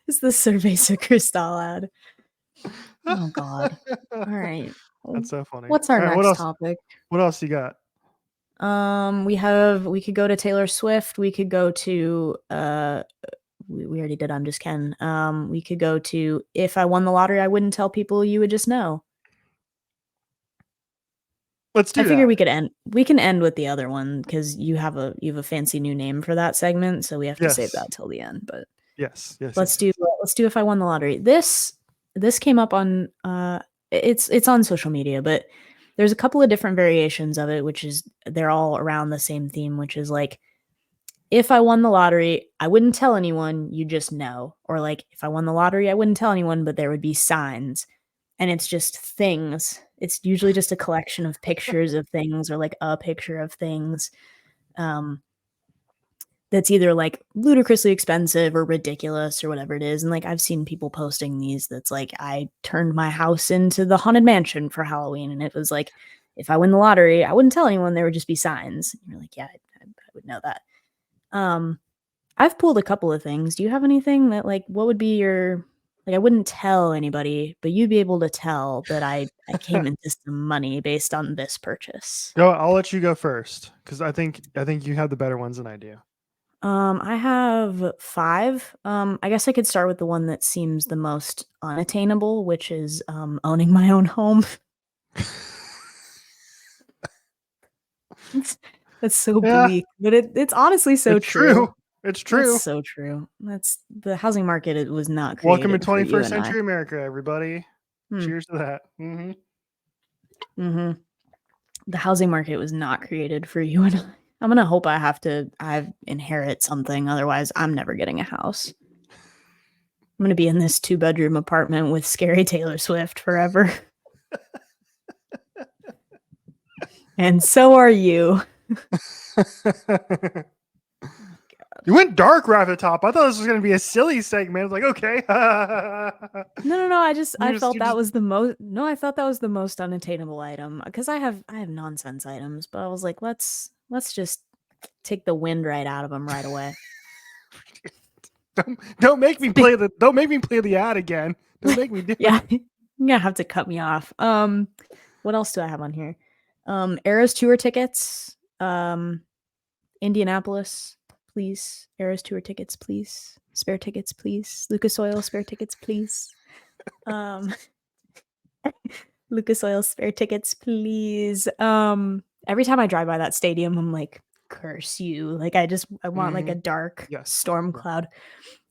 [SPEAKER 1] Is the Cerveza Cristal ad? Oh God! All right,
[SPEAKER 2] that's so funny.
[SPEAKER 1] What's our next topic?
[SPEAKER 2] What else you got?
[SPEAKER 1] We could go to Taylor Swift. We could go to we already did I'm Just Ken. We could go to if I won the lottery, I wouldn't tell people, you would just know.
[SPEAKER 2] Let's do
[SPEAKER 1] I figure
[SPEAKER 2] that.
[SPEAKER 1] we can end with the other one because you have a fancy new name for that segment, so we have to save
[SPEAKER 2] Yes.
[SPEAKER 1] that till the end. But
[SPEAKER 2] Yes.
[SPEAKER 1] let's do if I won the lottery. This came up on it's on social media, but there's a couple of different variations of it, which is they're all around the same theme, which is like if I won the lottery, I wouldn't tell anyone, you just know. Or like if I won the lottery, I wouldn't tell anyone, but there would be signs. And it's just things. It's usually just a collection of pictures of things or like a picture of things. That's either like ludicrously expensive or ridiculous or whatever it is. And like I've seen people posting these that's like, I turned my house into the Haunted Mansion for Halloween. And it was like, if I win the lottery, I wouldn't tell anyone, there would just be signs. And you're like, yeah, I would know that. I've pulled a couple of things. Do you have anything that like what would be your like I wouldn't tell anybody, but you'd be able to tell that I came into some money based on this purchase?
[SPEAKER 2] Go. I'll let you go first because I think you have the better ones than I do.
[SPEAKER 1] I have 5. I guess I could start with the one that seems the most unattainable, which is owning my own home. That's so
[SPEAKER 2] Yeah.
[SPEAKER 1] bleak, but it's honestly so
[SPEAKER 2] It's
[SPEAKER 1] true.
[SPEAKER 2] It's true.
[SPEAKER 1] That's so true. That's the housing market. It was not created
[SPEAKER 2] Welcome to
[SPEAKER 1] for you
[SPEAKER 2] 21st
[SPEAKER 1] and I.
[SPEAKER 2] century America, everybody.
[SPEAKER 1] Hmm.
[SPEAKER 2] Cheers to that.
[SPEAKER 1] The housing market was not created for you and I. I'm gonna hope I inherit something. Otherwise, I'm never getting a house. I'm gonna be in this 2-bedroom apartment with scary Taylor Swift forever. And so are you.
[SPEAKER 2] You went dark right at the top. I thought this was going to be a silly segment. I was like, okay.
[SPEAKER 1] No. I felt that
[SPEAKER 2] just-
[SPEAKER 1] was the most. No, I thought that was the most unattainable item because I have nonsense items, but I was like, let's just take the wind right out of them right away.
[SPEAKER 2] Don't make me play the ad again. Don't make me do
[SPEAKER 1] Yeah,
[SPEAKER 2] it.
[SPEAKER 1] you're gonna have to cut me off. What else do I have on here? Eras tour tickets. Indianapolis, please. Eras tour tickets, please. Spare tickets, please. Lucas Oil spare tickets, please. Lucas Oil spare tickets, please. Every time I drive by that stadium, I'm like, curse you. Like I want like a dark storm cloud.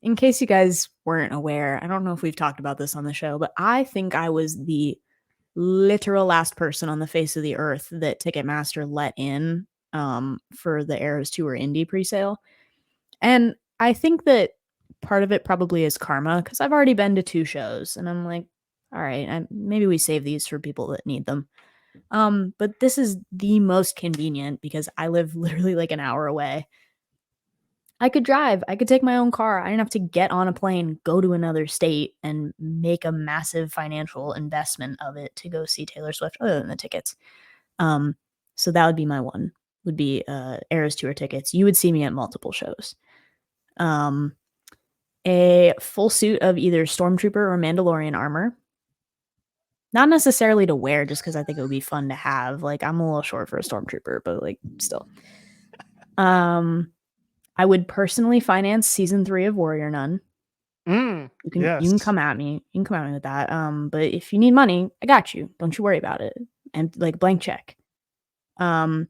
[SPEAKER 1] In case you guys weren't aware, I don't know if we've talked about this on the show, but I think I was the literal last person on the face of the earth that Ticketmaster let in for the Eras Tour Indie presale. And I think that part of it probably is karma because I've already been to 2 shows and I'm like, all right, maybe we save these for people that need them. But this is the most convenient because I live literally like an hour away. I could drive. I could take my own car. I didn't have to get on a plane, go to another state, and make a massive financial investment of it to go see Taylor Swift, other than the tickets. So that would be my one. Would be Eras Tour tickets. You would see me at multiple shows. A full suit of either Stormtrooper or Mandalorian armor. Not necessarily to wear, just because I think it would be fun to have. Like I'm a little short for a Stormtrooper, but like still. I would personally finance season 3 of Warrior Nun. You can come at me. You can come at me with that. But if you need money, I got you. Don't you worry about it. And like blank check. And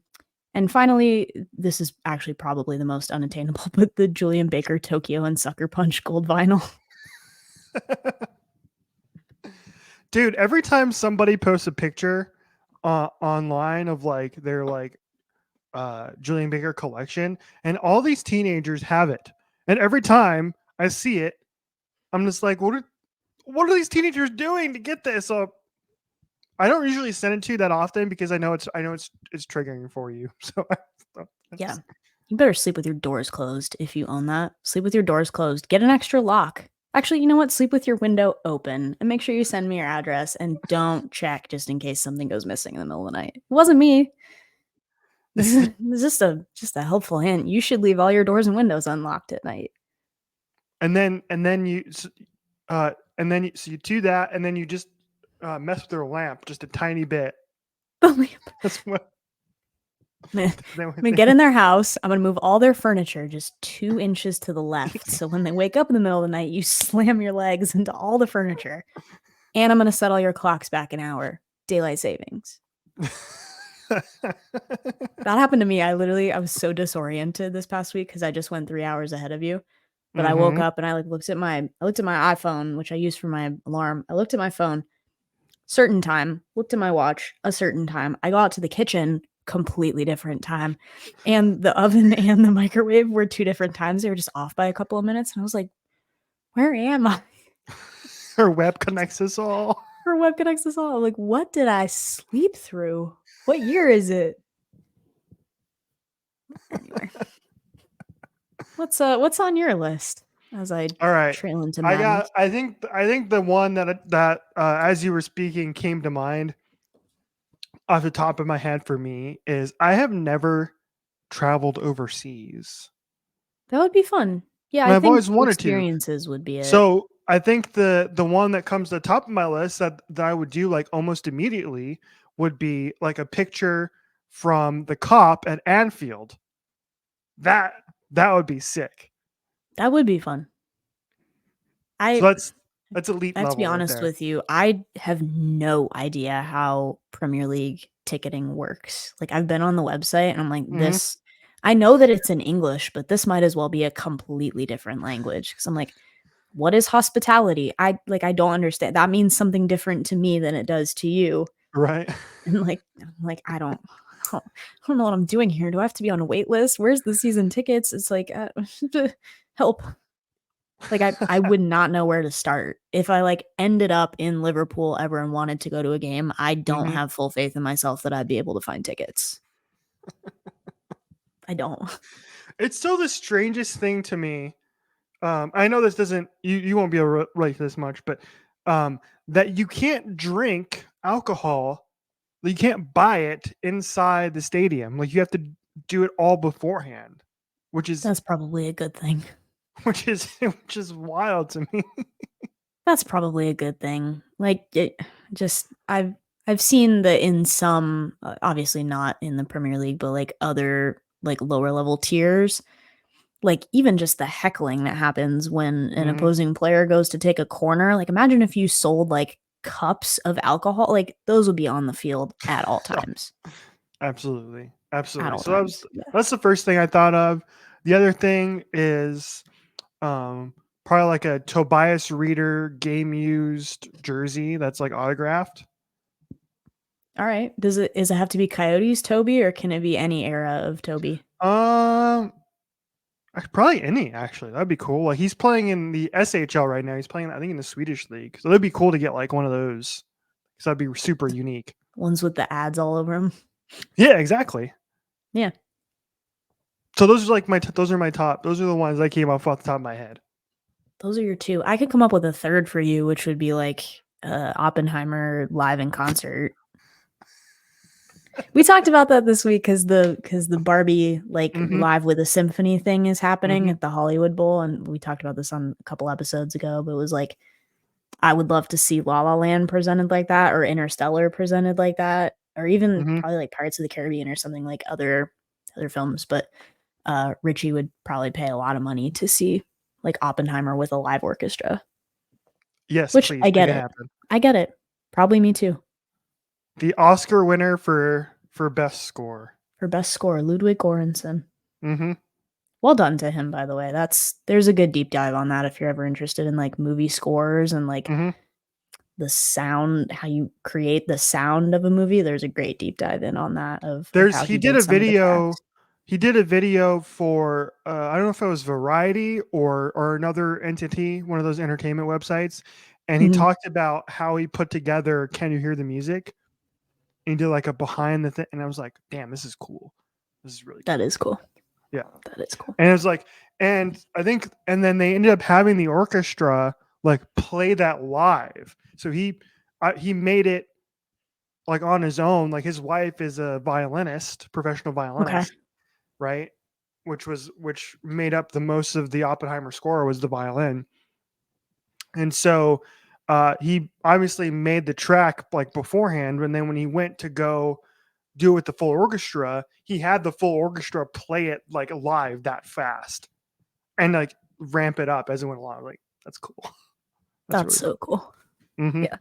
[SPEAKER 1] finally, this is actually probably the most unattainable, but the Julian Baker Tokyo and Sucker Punch gold vinyl.
[SPEAKER 2] Dude, every time somebody posts a picture online of like their like Julian Baker collection, and all these teenagers have it, and every time I see it, I'm just like, what are these teenagers doing to get this? So I don't usually send it to you that often because I know it's triggering for you. So
[SPEAKER 1] yeah, you better sleep with your doors closed if you own that. Sleep with your doors closed. Get an extra lock. Actually, you know what? Sleep with your window open and make sure you send me your address and don't check just in case something goes missing in the middle of the night. It wasn't me. This is just a helpful hint. You should leave all your doors and windows unlocked at night.
[SPEAKER 2] And then you do that, and then you just mess with their lamp just a tiny bit.
[SPEAKER 1] The lamp.
[SPEAKER 2] That's what.
[SPEAKER 1] I'm gonna get in their house. I'm gonna move all their furniture just 2 inches to the left. So when they wake up in the middle of the night, you slam your legs into all the furniture. And I'm gonna set all your clocks back an hour. Daylight savings. That happened to me. I was so disoriented this past week because I just went 3 hours ahead of you. But I woke up and I looked at my iPhone, which I use for my alarm. I looked at my phone, certain time, looked at my watch, a certain time. I got to the kitchen, completely different time. And the oven and the microwave were 2 different times. They were just off by a couple of minutes. And I was like, where am I?
[SPEAKER 2] Her web connects us all.
[SPEAKER 1] Her web connects us all. Like, what did I sleep through? What year is it? Anyway. What's on your list? As I
[SPEAKER 2] All right.
[SPEAKER 1] trail into madness.
[SPEAKER 2] I think the one that as you were speaking came to mind off the top of my head for me is I have never traveled overseas.
[SPEAKER 1] That would be fun. Yeah,
[SPEAKER 2] And
[SPEAKER 1] I
[SPEAKER 2] I've
[SPEAKER 1] think
[SPEAKER 2] always wanted to.
[SPEAKER 1] experiences would be it.
[SPEAKER 2] So I think the one that comes to the top of my list that I would do like almost immediately would be like a picture from the cop at Anfield. That would be sick.
[SPEAKER 1] That would be fun.
[SPEAKER 2] So that's elite
[SPEAKER 1] I have
[SPEAKER 2] level.
[SPEAKER 1] to be
[SPEAKER 2] right
[SPEAKER 1] honest
[SPEAKER 2] there.
[SPEAKER 1] with you. I have no idea how Premier League ticketing works. Like, I've been on the website and I'm like, this. I know that it's in English, but this might as well be a completely different language. Because I'm like, what is hospitality? I don't understand. That means something different to me than it does to you.
[SPEAKER 2] Right.
[SPEAKER 1] And I'm like, I don't know what I'm doing here. Do I have to be on a wait list? Where's the season tickets? It's like, help. Like, I would not know where to start. If I like ended up in Liverpool ever and wanted to go to a game, I don't have full faith in myself that I'd be able to find tickets. I don't.
[SPEAKER 2] It's still the strangest thing to me. I know this doesn't, you won't be able to relate to this much, but that you can't drink alcohol, you can't buy it inside the stadium. Like, you have to do it all beforehand,
[SPEAKER 1] That's probably a good thing.
[SPEAKER 2] which is wild to me.
[SPEAKER 1] That's probably a good thing. Like, I've seen that in some, obviously not in the Premier League, but like other like lower level tiers, like even just the heckling that happens when an opposing player goes to take a corner. Like, imagine if you sold like cups of alcohol, like those would be on the field at all times.
[SPEAKER 2] Absolutely.
[SPEAKER 1] At all
[SPEAKER 2] So
[SPEAKER 1] times.
[SPEAKER 2] that's the first thing I thought of. The other thing is probably like a Tobias Reader game used jersey that's like autographed.
[SPEAKER 1] All right. Does it have to be Coyotes Toby, or can it be any era of Toby?
[SPEAKER 2] Probably any, actually. That'd be cool. Like, he's playing in the SHL right now. He's playing, I think, in the Swedish league. So that'd be cool to get like one of those. Because that'd be super unique.
[SPEAKER 1] Ones with the ads all over them.
[SPEAKER 2] Yeah, exactly.
[SPEAKER 1] Yeah.
[SPEAKER 2] So those are like those are my top. Those are the ones that came off the top of my head.
[SPEAKER 1] Those are your two. I could come up with a third for you, which would be like Oppenheimer live in concert. We talked about that this week because the Barbie like live with a symphony thing is happening at the Hollywood Bowl, and we talked about this on a couple episodes ago. But it was like, I would love to see La La Land presented like that, or Interstellar presented like that, or even probably like Pirates of the Caribbean or something like other films. But Richie would probably pay a lot of money to see like Oppenheimer with a live orchestra.
[SPEAKER 2] Yes,
[SPEAKER 1] which
[SPEAKER 2] please.
[SPEAKER 1] I get it.
[SPEAKER 2] Happen.
[SPEAKER 1] I get it. Probably me too.
[SPEAKER 2] The Oscar winner for best score.
[SPEAKER 1] For best score, Ludwig Göransson.
[SPEAKER 2] Mm-hmm.
[SPEAKER 1] Well done to him, by the way. There's a good deep dive on that if you're ever interested in like movie scores and like the sound, how you create the sound of a movie. There's a great deep dive in on that.
[SPEAKER 2] He did a video. He did a video for I don't know if it was Variety or another entity, one of those entertainment websites, and he talked about how he put together "Can You Hear the Music?" And he did like a behind the thing, and I was like, "Damn, this is cool. This is really cool."
[SPEAKER 1] That is cool.
[SPEAKER 2] Yeah,
[SPEAKER 1] that is cool.
[SPEAKER 2] And it was like, and I think, and then they ended up having the orchestra like play that live. So he made it like on his own. Like, his wife is a violinist, professional violinist, right? Which made up the most of the Oppenheimer score was the violin. And so he obviously made the track like beforehand, and then when he went to go do it with the full orchestra, he had the full orchestra play it like live that fast and like ramp it up as it went along. Like, that's cool.
[SPEAKER 1] That's
[SPEAKER 2] really
[SPEAKER 1] so cool.
[SPEAKER 2] Mhm.
[SPEAKER 1] Yeah.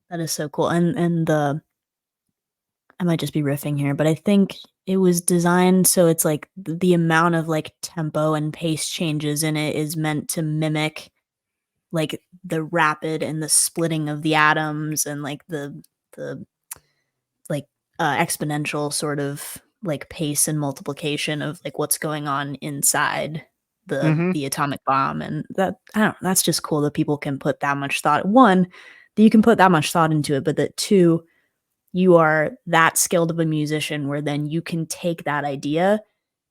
[SPEAKER 1] That is so cool. And I might just be riffing here, but I think it was designed so it's like the amount of like tempo and pace changes in it is meant to mimic like the rapid and the splitting of the atoms and like the like exponential sort of like pace and multiplication of like what's going on inside
[SPEAKER 2] Mhm.
[SPEAKER 1] the atomic bomb. And that, I don't know, that's just cool that people can put that much thought. One, that you can put that much thought into it, but that two, you are that skilled of a musician where then you can take that idea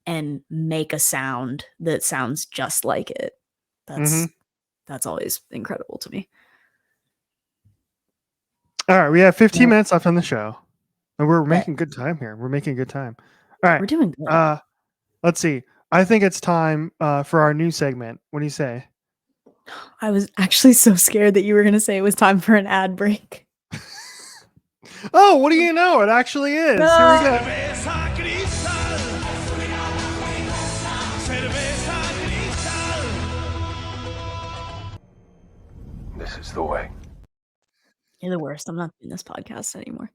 [SPEAKER 1] and make a sound that sounds just like it.
[SPEAKER 2] Mhm.
[SPEAKER 1] That's always incredible to me.
[SPEAKER 2] All right, we have 15
[SPEAKER 1] Well,
[SPEAKER 2] minutes left on the show. And we're
[SPEAKER 1] okay,
[SPEAKER 2] making good time here. We're making good time. All right.
[SPEAKER 1] we're doing good.
[SPEAKER 2] Let's see. I think it's time for our new segment. What do you say?
[SPEAKER 1] I was actually so scared that you were going to say it was time for an ad break.
[SPEAKER 2] Oh, what do you know? It actually is.
[SPEAKER 1] No.
[SPEAKER 2] Here we go.
[SPEAKER 3] Cerveza cristal. Cerveza cristal. This is the way.
[SPEAKER 1] You're the worst. I'm not doing this podcast anymore.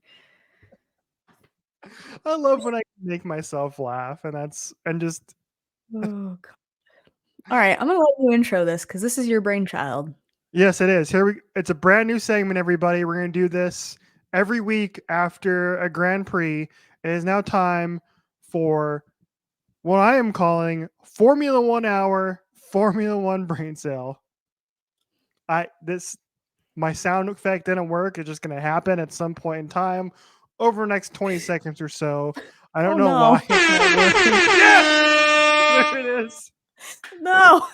[SPEAKER 2] I love when I can make myself laugh, and just
[SPEAKER 1] Oh, God. All right, I'm going to let you intro this because this is your brainchild.
[SPEAKER 2] yes, it is. It's a brand new segment, everybody. We're gonna do this every week after a Grand Prix. It is now time for what I am calling Formula 1 hour, Formula 1 brain cell. My sound effect didn't work. It's just gonna happen at some point in time over the next 20 seconds or so. I don't know why it's not working. Yes! There it is.
[SPEAKER 1] No.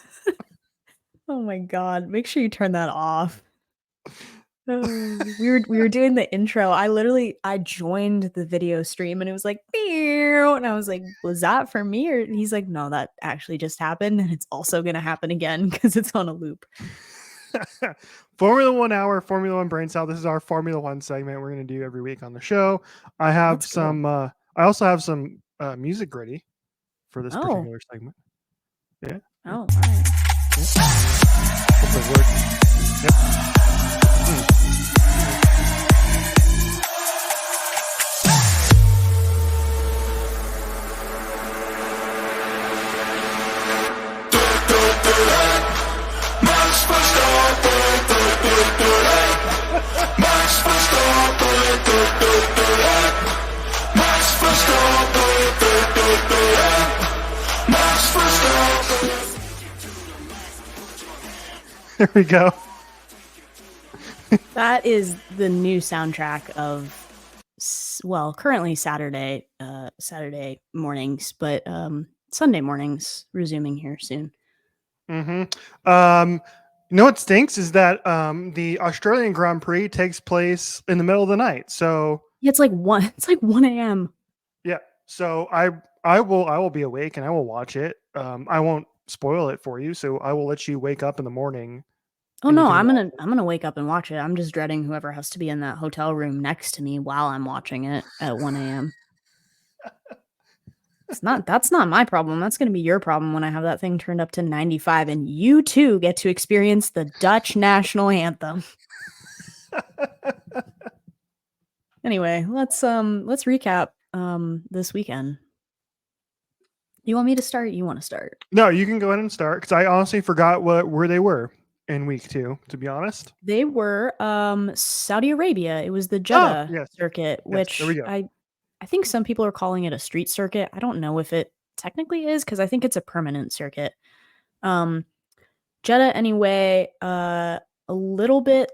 [SPEAKER 1] Oh my God. Make sure you turn that off. Oh, we were doing the intro. I joined the video stream and it was like, "Meow," and I was like, was that for me? Or he's like, no, that actually just happened. And it's also going to happen again because it's on a loop.
[SPEAKER 2] Formula 1 hour, Formula 1 brain cell. This is our Formula 1 segment we're going to do every week on the show. I have
[SPEAKER 1] That's cool.
[SPEAKER 2] some, I also have some music ready for this
[SPEAKER 1] Oh.
[SPEAKER 2] particular segment. Yeah.
[SPEAKER 1] Oh, all right.
[SPEAKER 2] Hopefully it works. Yep. There we go.
[SPEAKER 1] That is the new soundtrack of, well, currently Saturday mornings, but Sunday mornings resuming here soon.
[SPEAKER 2] Mm-hmm. You know what stinks is that the Australian Grand Prix takes place in the middle of the night. So
[SPEAKER 1] Yeah, it's like 1 a.m.
[SPEAKER 2] yeah. So I will be awake and I will watch it. I won't spoil it for you, so I will let you wake up in the morning.
[SPEAKER 1] Oh
[SPEAKER 2] and you
[SPEAKER 1] no,
[SPEAKER 2] can
[SPEAKER 1] I'm
[SPEAKER 2] watch
[SPEAKER 1] gonna wake up and watch it. I'm just dreading whoever has to be in that hotel room next to me while I'm watching it at 1 a.m. That's not my problem. That's gonna be your problem when I have that thing turned up to 95 and you too get to experience the Dutch national anthem. Anyway, let's recap this weekend. You want me to start? You want to start?
[SPEAKER 2] No, you can go ahead and start because I honestly forgot where they were in week 2, to be honest.
[SPEAKER 1] They were Saudi Arabia. It was the Jeddah
[SPEAKER 2] yes.
[SPEAKER 1] circuit,
[SPEAKER 2] Yes,
[SPEAKER 1] which
[SPEAKER 2] there we go.
[SPEAKER 1] I think some people are calling it a street circuit. I don't know if it technically is because I think it's a permanent circuit. Jeddah anyway, a little bit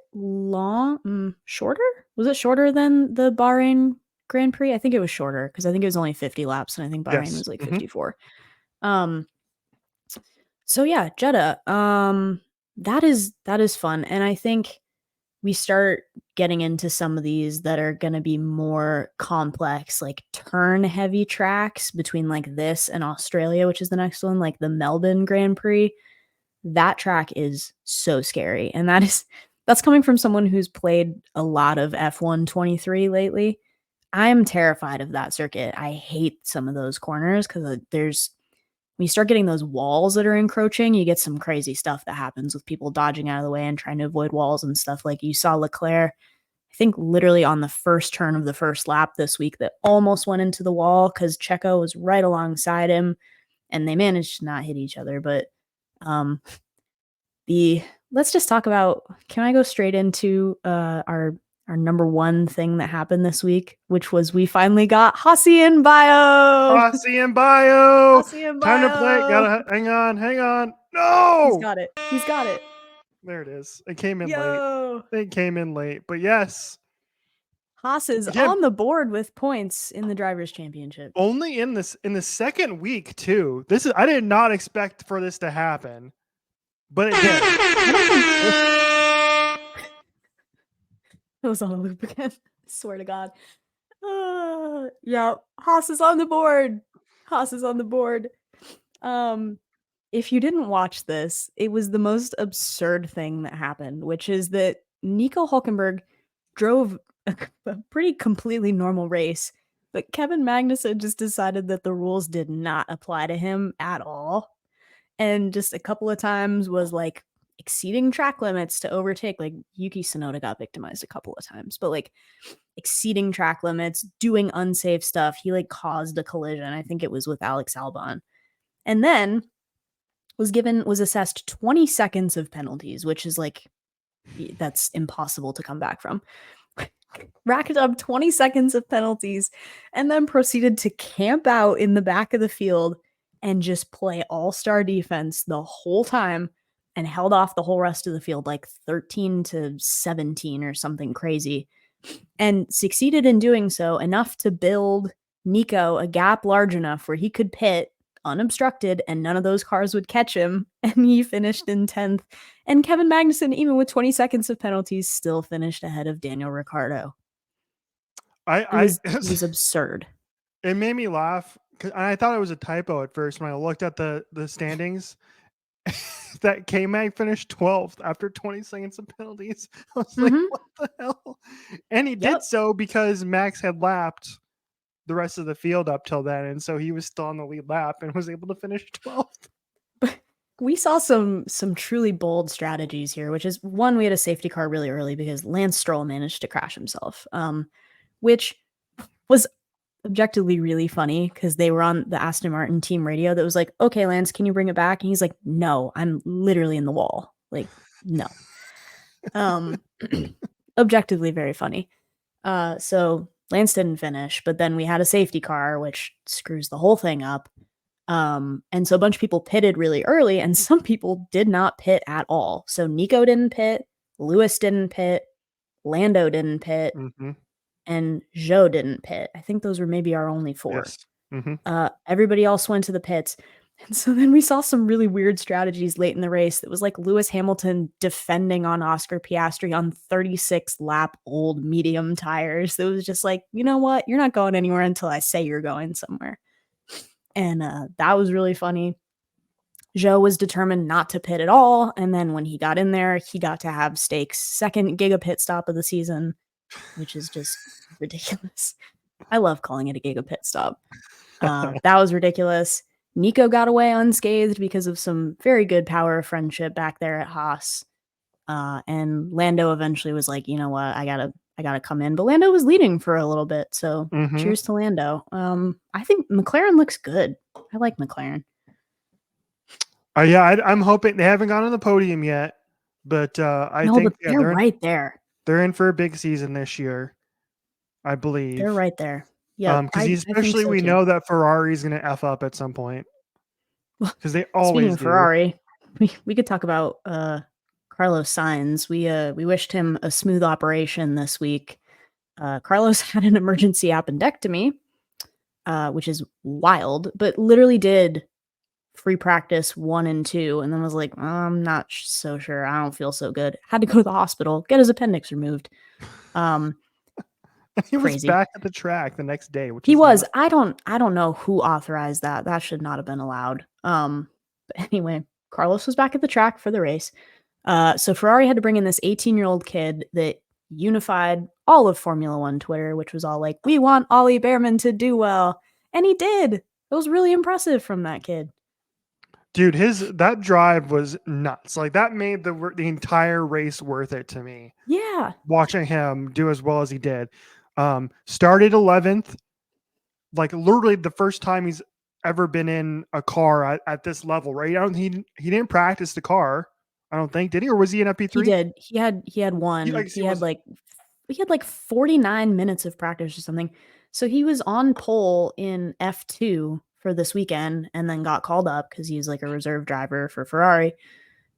[SPEAKER 1] shorter. Was it shorter than the Bahrain Grand Prix? I think it was shorter because I think it was only 50 laps, and I think Bahrain
[SPEAKER 2] Yes.
[SPEAKER 1] was like
[SPEAKER 2] Mhm.
[SPEAKER 1] 54. So yeah, Jeddah. That is fun, and I think we start getting into some of these that are going to be more complex, like turn heavy tracks between like this and Australia, which is the next one, like the Melbourne Grand Prix. That track is so scary. And that's coming from someone who's played a lot of F1 23 lately. I'm terrified of that circuit. I hate some of those corners because when you start getting those walls that are encroaching, you get some crazy stuff that happens with people dodging out of the way and trying to avoid walls and stuff. Like you saw Leclerc, I think literally on the first turn of the first lap this week, that almost went into the wall because Checo was right alongside him and they managed to not hit each other. But let's just talk about, can I go straight into our number one thing that happened this week, which was we finally got Hossie in bio.
[SPEAKER 2] Hossie and bio.
[SPEAKER 1] Hossie in
[SPEAKER 2] Time to play.
[SPEAKER 1] bio.
[SPEAKER 2] Gotta hang on. No,
[SPEAKER 1] He's got it.
[SPEAKER 2] There it is. It came in
[SPEAKER 1] Yo.
[SPEAKER 2] late. It came in late, but yes,
[SPEAKER 1] Haas is
[SPEAKER 2] Again-
[SPEAKER 1] on the board with points in the drivers' championship.
[SPEAKER 2] only in the second week too. I did not expect for this to happen, but it did.
[SPEAKER 1] It was on a loop again. I swear to God. Yeah, Haas is on the board. If you didn't watch this, it was the most absurd thing that happened, which is that Nico Hulkenberg drove a pretty completely normal race, but Kevin Magnussen just decided that the rules did not apply to him at all. And just a couple of times was like exceeding track limits to overtake. Like Yuki Tsunoda got victimized a couple of times, but like exceeding track limits, doing unsafe stuff. He like caused a collision. I think it was with Alex Albon. And then was assessed 20 seconds of penalties, which is like, that's impossible to come back from. Racked up 20 seconds of penalties and then proceeded to camp out in the back of the field and just play all-star defense the whole time and held off the whole rest of the field, like 13-17 or something crazy, and succeeded in doing so enough to build Nico a gap large enough where he could pit unobstructed and none of those cars would catch him, and he finished in 10th. And Kevin Magnussen, even with 20 seconds of penalties, still finished ahead of Daniel Ricciardo. It was absurd.
[SPEAKER 2] It made me laugh because I thought it was a typo at first when I looked at the standings. That K-Mag finished 12th after 20 seconds of penalties. I was like, what the hell? And he did so because Max had lapped the rest of the field up till then, and so he was still on the lead lap and was able to finish 12th.
[SPEAKER 1] We saw some truly bold strategies here, which is one, we had a safety car really early because Lance Stroll managed to crash himself, which was objectively really funny because they were on the Aston Martin team radio that was like, okay, Lance, can you bring it back? And he's like, no, I'm literally in the wall. Like, no. Objectively very funny. So Lance didn't finish, but then we had a safety car, which screws the whole thing up. And so a bunch of people pitted really early, and some people did not pit at all. So Nico didn't pit, Lewis didn't pit, Lando didn't pit, and Zhou didn't pit. I think those were maybe our only four.
[SPEAKER 2] Yes.
[SPEAKER 1] Everybody else went to the pits. And so then we saw some really weird strategies late in the race that was like Lewis Hamilton defending on Oscar Piastri on 36 lap old medium tires. It was just like, you know what? You're not going anywhere until I say you're going somewhere. And that was really funny. Zhou was determined not to pit at all. And then when he got in there, he got to have Stake's second Giga pit stop of the season, which is just ridiculous. I love calling it a Giga pit stop. That was ridiculous. Nico got away unscathed because of some very good power of friendship back there at Haas. And Lando eventually was like, you know what, I gotta come in. But Lando was leading for a little bit, so cheers to Lando. I think McLaren looks good. I like McLaren.
[SPEAKER 2] Yeah, I'm hoping they haven't gone on the podium yet, but I think
[SPEAKER 1] they're right there.
[SPEAKER 2] They're in for a big season this year, I believe.
[SPEAKER 1] They're right there. Yeah,
[SPEAKER 2] because especially we know that Ferrari's going to F up at some point because they always
[SPEAKER 1] Speaking of
[SPEAKER 2] do.
[SPEAKER 1] Ferrari, we could talk about Carlos Sainz. We wished him a smooth operation this week. Carlos had an emergency appendectomy, which is wild, but literally did free practice 1 and 2, and then was like, I'm not so sure. I don't feel so good. Had to go to the hospital, get his appendix removed.
[SPEAKER 2] He was
[SPEAKER 1] crazy.
[SPEAKER 2] back at the track the next day.
[SPEAKER 1] He was. I don't know who authorized that. That should not have been allowed. But anyway, Carlos was back at the track for the race. So Ferrari had to bring in this 18-year-old kid that unified all of Formula One Twitter, which was all like, we want Ollie Behrman to do well. And he did. It was really impressive from that kid.
[SPEAKER 2] Dude, that drive was nuts. Like that made the entire race worth it to me.
[SPEAKER 1] Yeah.
[SPEAKER 2] Watching him do as well as he did. Started 11th, like literally the first time he's ever been in a car at this level, right? He didn't practice the car, I don't think, did he? Or was he in FP3?
[SPEAKER 1] He did. He had one. He had like 49 minutes of practice or something. So he was on pole in F2 for this weekend and then got called up because he's like a reserve driver for Ferrari.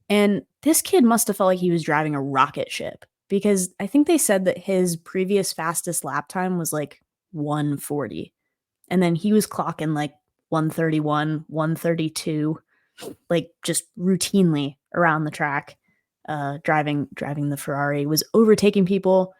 [SPEAKER 1] And this kid must have felt like he was driving a rocket ship, because I think they said that his previous fastest lap time was like 140. And then he was clocking like 131, 132, like just routinely around the track, driving the Ferrari, was overtaking people,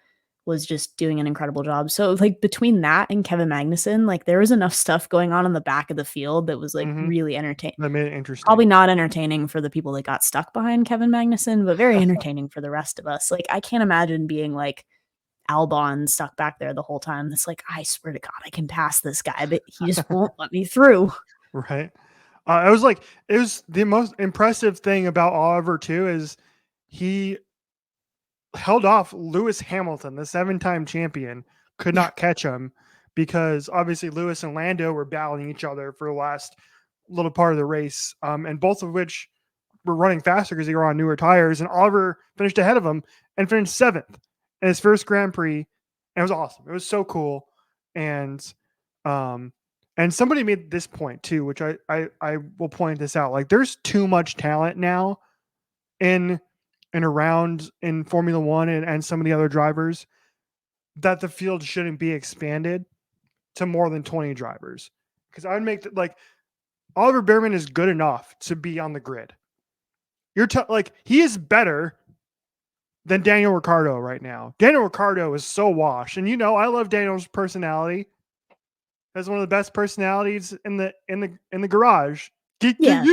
[SPEAKER 1] was just doing an incredible job. So like between that and Kevin Magnussen, like there was enough stuff going on in the back of the field that was like really entertaining.
[SPEAKER 2] That made it interesting.
[SPEAKER 1] Probably not entertaining for the people that got stuck behind Kevin Magnussen, but very entertaining for the rest of us. Like I can't imagine being like Albon stuck back there the whole time. It's like, I swear to God, I can pass this guy, but he just won't let me through.
[SPEAKER 2] Right. It was the most impressive thing about Oliver too, is he held off Lewis Hamilton, the 7-time champion, could not catch him, because obviously Lewis and Lando were battling each other for the last little part of the race, and both of which were running faster because they were on newer tires, and Oliver finished ahead of him and finished 7th in his first Grand Prix, and it was awesome. It was so cool. And somebody made this point too, which I will point this out. Like there's too much talent now in and around in Formula One and some of the other drivers, that the field shouldn't be expanded to more than 20 drivers. Because I would make like Oliver Behrman is good enough to be on the grid. Like he is better than Daniel Ricciardo right now. Daniel Ricciardo is so washed, and I love Daniel's personality. That's one of the best personalities in the garage.
[SPEAKER 1] Yeah,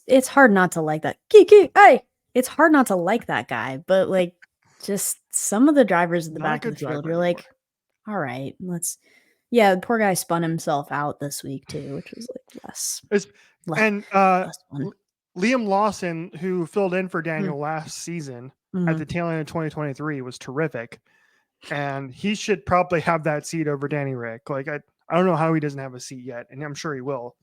[SPEAKER 1] it's hard not to like that. Hey, it's hard not to like that guy, but like, just some of the drivers at the back of the field, you're like, all right, the poor guy spun himself out this week too, which was like less fun.
[SPEAKER 2] Liam Lawson, who filled in for Daniel last season at the tail end of 2023, was terrific, and he should probably have that seat over Danny Rick. Like I don't know how he doesn't have a seat yet, and I'm sure he will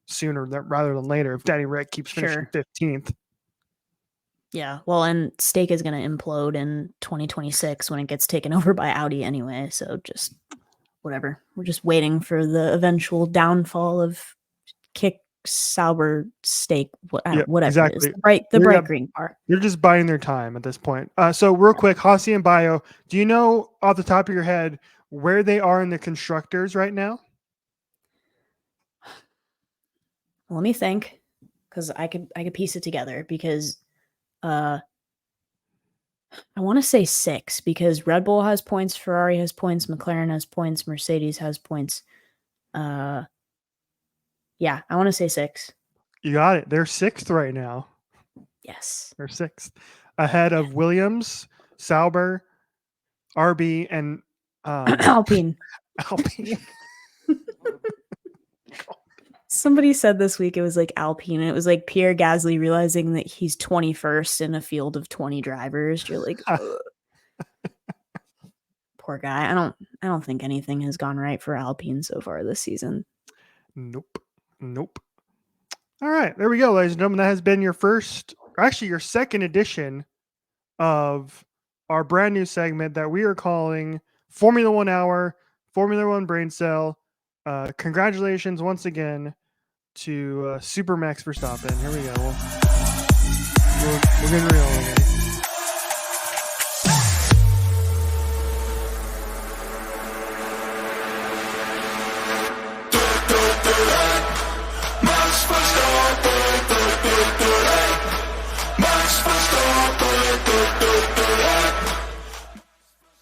[SPEAKER 2] sooner rather than later if Danny Rick keeps finishing 15th.
[SPEAKER 1] Yeah, well, and Stake is going to implode in 2026 when it gets taken over by Audi anyway, so just whatever. We're just waiting for the eventual downfall of Kick, Sauber, Stake, whatever
[SPEAKER 2] exactly.
[SPEAKER 1] it is. The bright green car.
[SPEAKER 2] You're just buying their time at this point. So real quick, Hossie and Bio, do you know off the top of your head where they are in the constructors right now?
[SPEAKER 1] Let me think, because I could piece it together, because I want to say 6, because Red Bull has points, Ferrari has points, McLaren has points, Mercedes has points. Yeah, I want to say 6.
[SPEAKER 2] You got it. They're 6th right now.
[SPEAKER 1] Yes.
[SPEAKER 2] They're 6th. Ahead of Williams, Sauber, RB, and
[SPEAKER 1] Alpine. Somebody said this week it was like Alpine, and it was like Pierre Gasly realizing that he's 21st in a field of 20 drivers. You're like, poor guy. I don't think anything has gone right for Alpine so far this season.
[SPEAKER 2] Nope. All right, there we go, ladies and gentlemen. That has been your second edition of our brand new segment that we are calling Formula 1 Hour, Formula 1 Brain Cell. Congratulations once again to Super Max Verstappen. Here we go. We're getting real again.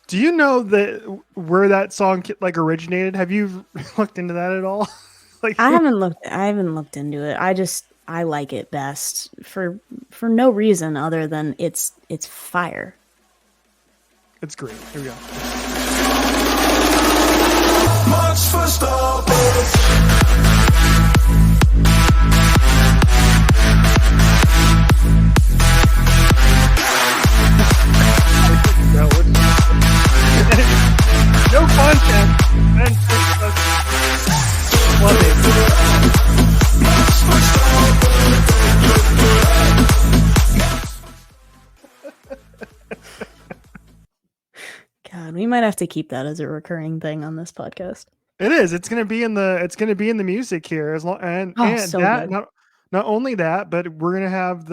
[SPEAKER 2] Do you know where that song like originated? Have you looked into that at all? Like
[SPEAKER 1] I haven't looked into it. I like it best for no reason other than it's fire.
[SPEAKER 2] It's great. Here we go.
[SPEAKER 3] March for Star Wars.
[SPEAKER 2] No content. And love it.
[SPEAKER 1] God, we might have to keep that as a recurring thing on this podcast.
[SPEAKER 2] It is. It's gonna be in the music here as long and
[SPEAKER 1] So
[SPEAKER 2] that
[SPEAKER 1] good.
[SPEAKER 2] not only that, but we're gonna have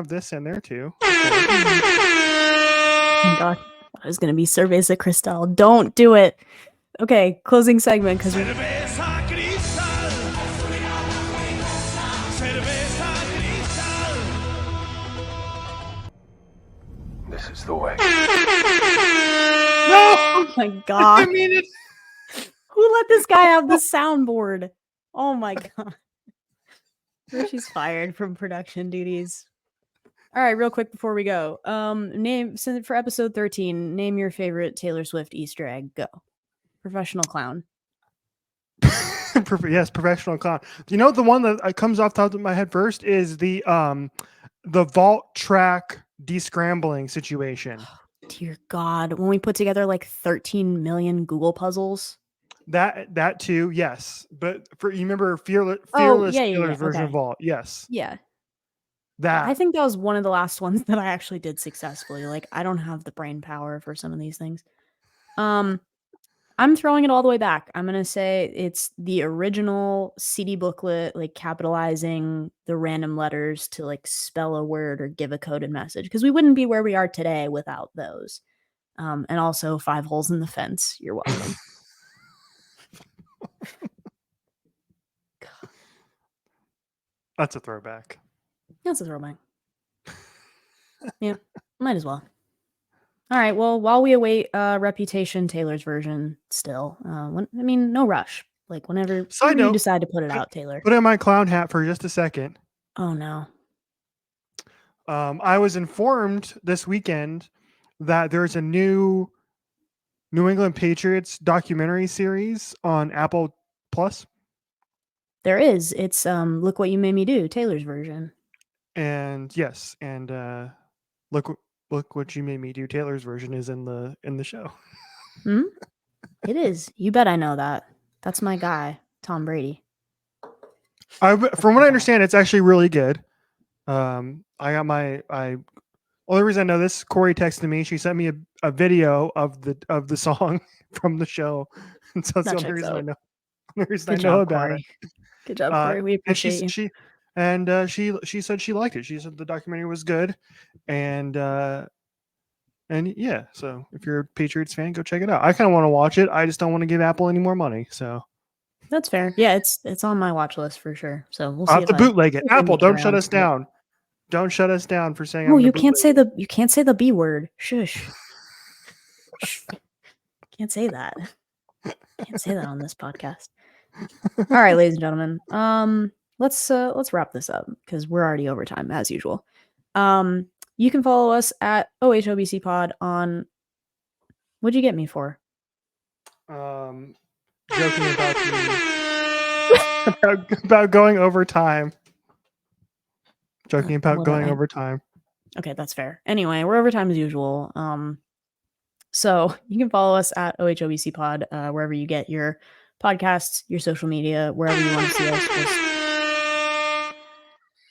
[SPEAKER 2] this in there too.
[SPEAKER 1] Oh God, I was gonna be Cerveza Cristal. Don't do it. Okay, closing segment because
[SPEAKER 3] Cerveza Cristal. Cerveza Cristal.
[SPEAKER 4] This is the way.
[SPEAKER 2] No,
[SPEAKER 1] oh my
[SPEAKER 2] I
[SPEAKER 1] God,
[SPEAKER 2] mean it.
[SPEAKER 1] who let this guy have the soundboard? Oh my God, she's fired from production duties. All right, real quick before we go, for episode 13. Name your favorite Taylor Swift Easter egg. Go, professional clown.
[SPEAKER 2] Yes, professional clown. You know the one that comes off the top of my head first is the vault track descrambling situation.
[SPEAKER 1] Dear God, when we put together like 13 million Google puzzles.
[SPEAKER 2] That too, yes. But you remember Fearless
[SPEAKER 1] Yeah,
[SPEAKER 2] Taylor's version
[SPEAKER 1] okay.
[SPEAKER 2] of Vault? Yes.
[SPEAKER 1] Yeah.
[SPEAKER 2] That
[SPEAKER 1] I think that was one of the last ones that I actually did successfully. Like, I don't have the brain power for some of these things. I'm throwing it all the way back. I'm gonna say it's the original CD booklet, like capitalizing the random letters to like spell a word or give a coded message, because we wouldn't be where we are today without those. And also 5 holes in the fence. You're welcome.
[SPEAKER 2] that's a throwback.
[SPEAKER 1] That's a throwback. Yeah, might as well. All right. Well, while we await Reputation Taylor's version, still, no rush. Like whenever you decide to put it out, Taylor.
[SPEAKER 2] Put in my clown hat for just a second.
[SPEAKER 1] Oh no.
[SPEAKER 2] I was informed this weekend that there's a new New England Patriots documentary series on Apple Plus.
[SPEAKER 1] There is. It's Look What You Made Me Do, Taylor's version.
[SPEAKER 2] And yes, and look what you made me do. Taylor's version is in the show.
[SPEAKER 1] It is. You bet I know that. That's my guy, Tom Brady.
[SPEAKER 2] From what I understand, it's actually really good. Only reason I know this, Corey texted me. She sent me a video of the song from the show, and so that's the only reason I know. The reason I know about it.
[SPEAKER 1] Good job, Corey. We appreciate you.
[SPEAKER 2] She said she liked it. She said the documentary was good, and yeah. So if you're a Patriots fan, go check it out. I kind of want to watch it. I just don't want to give Apple any more money. So
[SPEAKER 1] that's fair. Yeah, it's on my watch list for sure. So we'll see.
[SPEAKER 2] I'll have to bootleg it. Apple, don't shut us down. Don't shut us down for saying.
[SPEAKER 1] Oh, you can't say the B word. Shush. Can't say that. Can't say that on this podcast. All right, ladies and gentlemen. Let's wrap this up because we're already over time as usual. You can follow us at OHOBC Pod on. What'd you get me for?
[SPEAKER 2] Joking about going over time. Joking about going over time.
[SPEAKER 1] Okay, that's fair. Anyway, we're over time as usual. So you can follow us at OHOBC Pod wherever you get your podcasts, your social media, wherever you want to see us.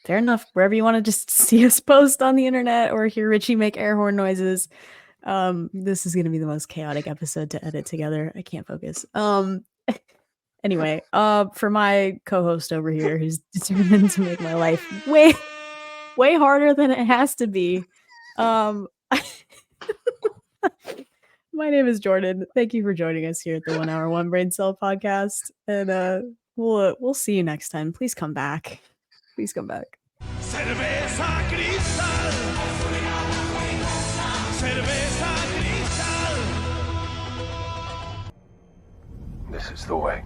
[SPEAKER 1] Fair enough. Wherever you want to just see us post on the internet or hear Richie make air horn noises. This is going to be the most chaotic episode to edit together. I can't focus. Anyway, for my co-host over here, who's determined to make my life way harder than it has to be. My name is Jordan. Thank you for joining us here at the 1 Hour 1 Brain Cell podcast. And we'll see you next time. Please come back. Please come back.
[SPEAKER 3] Cerveza Cristal. Cerveza Cristal.
[SPEAKER 4] This is the way.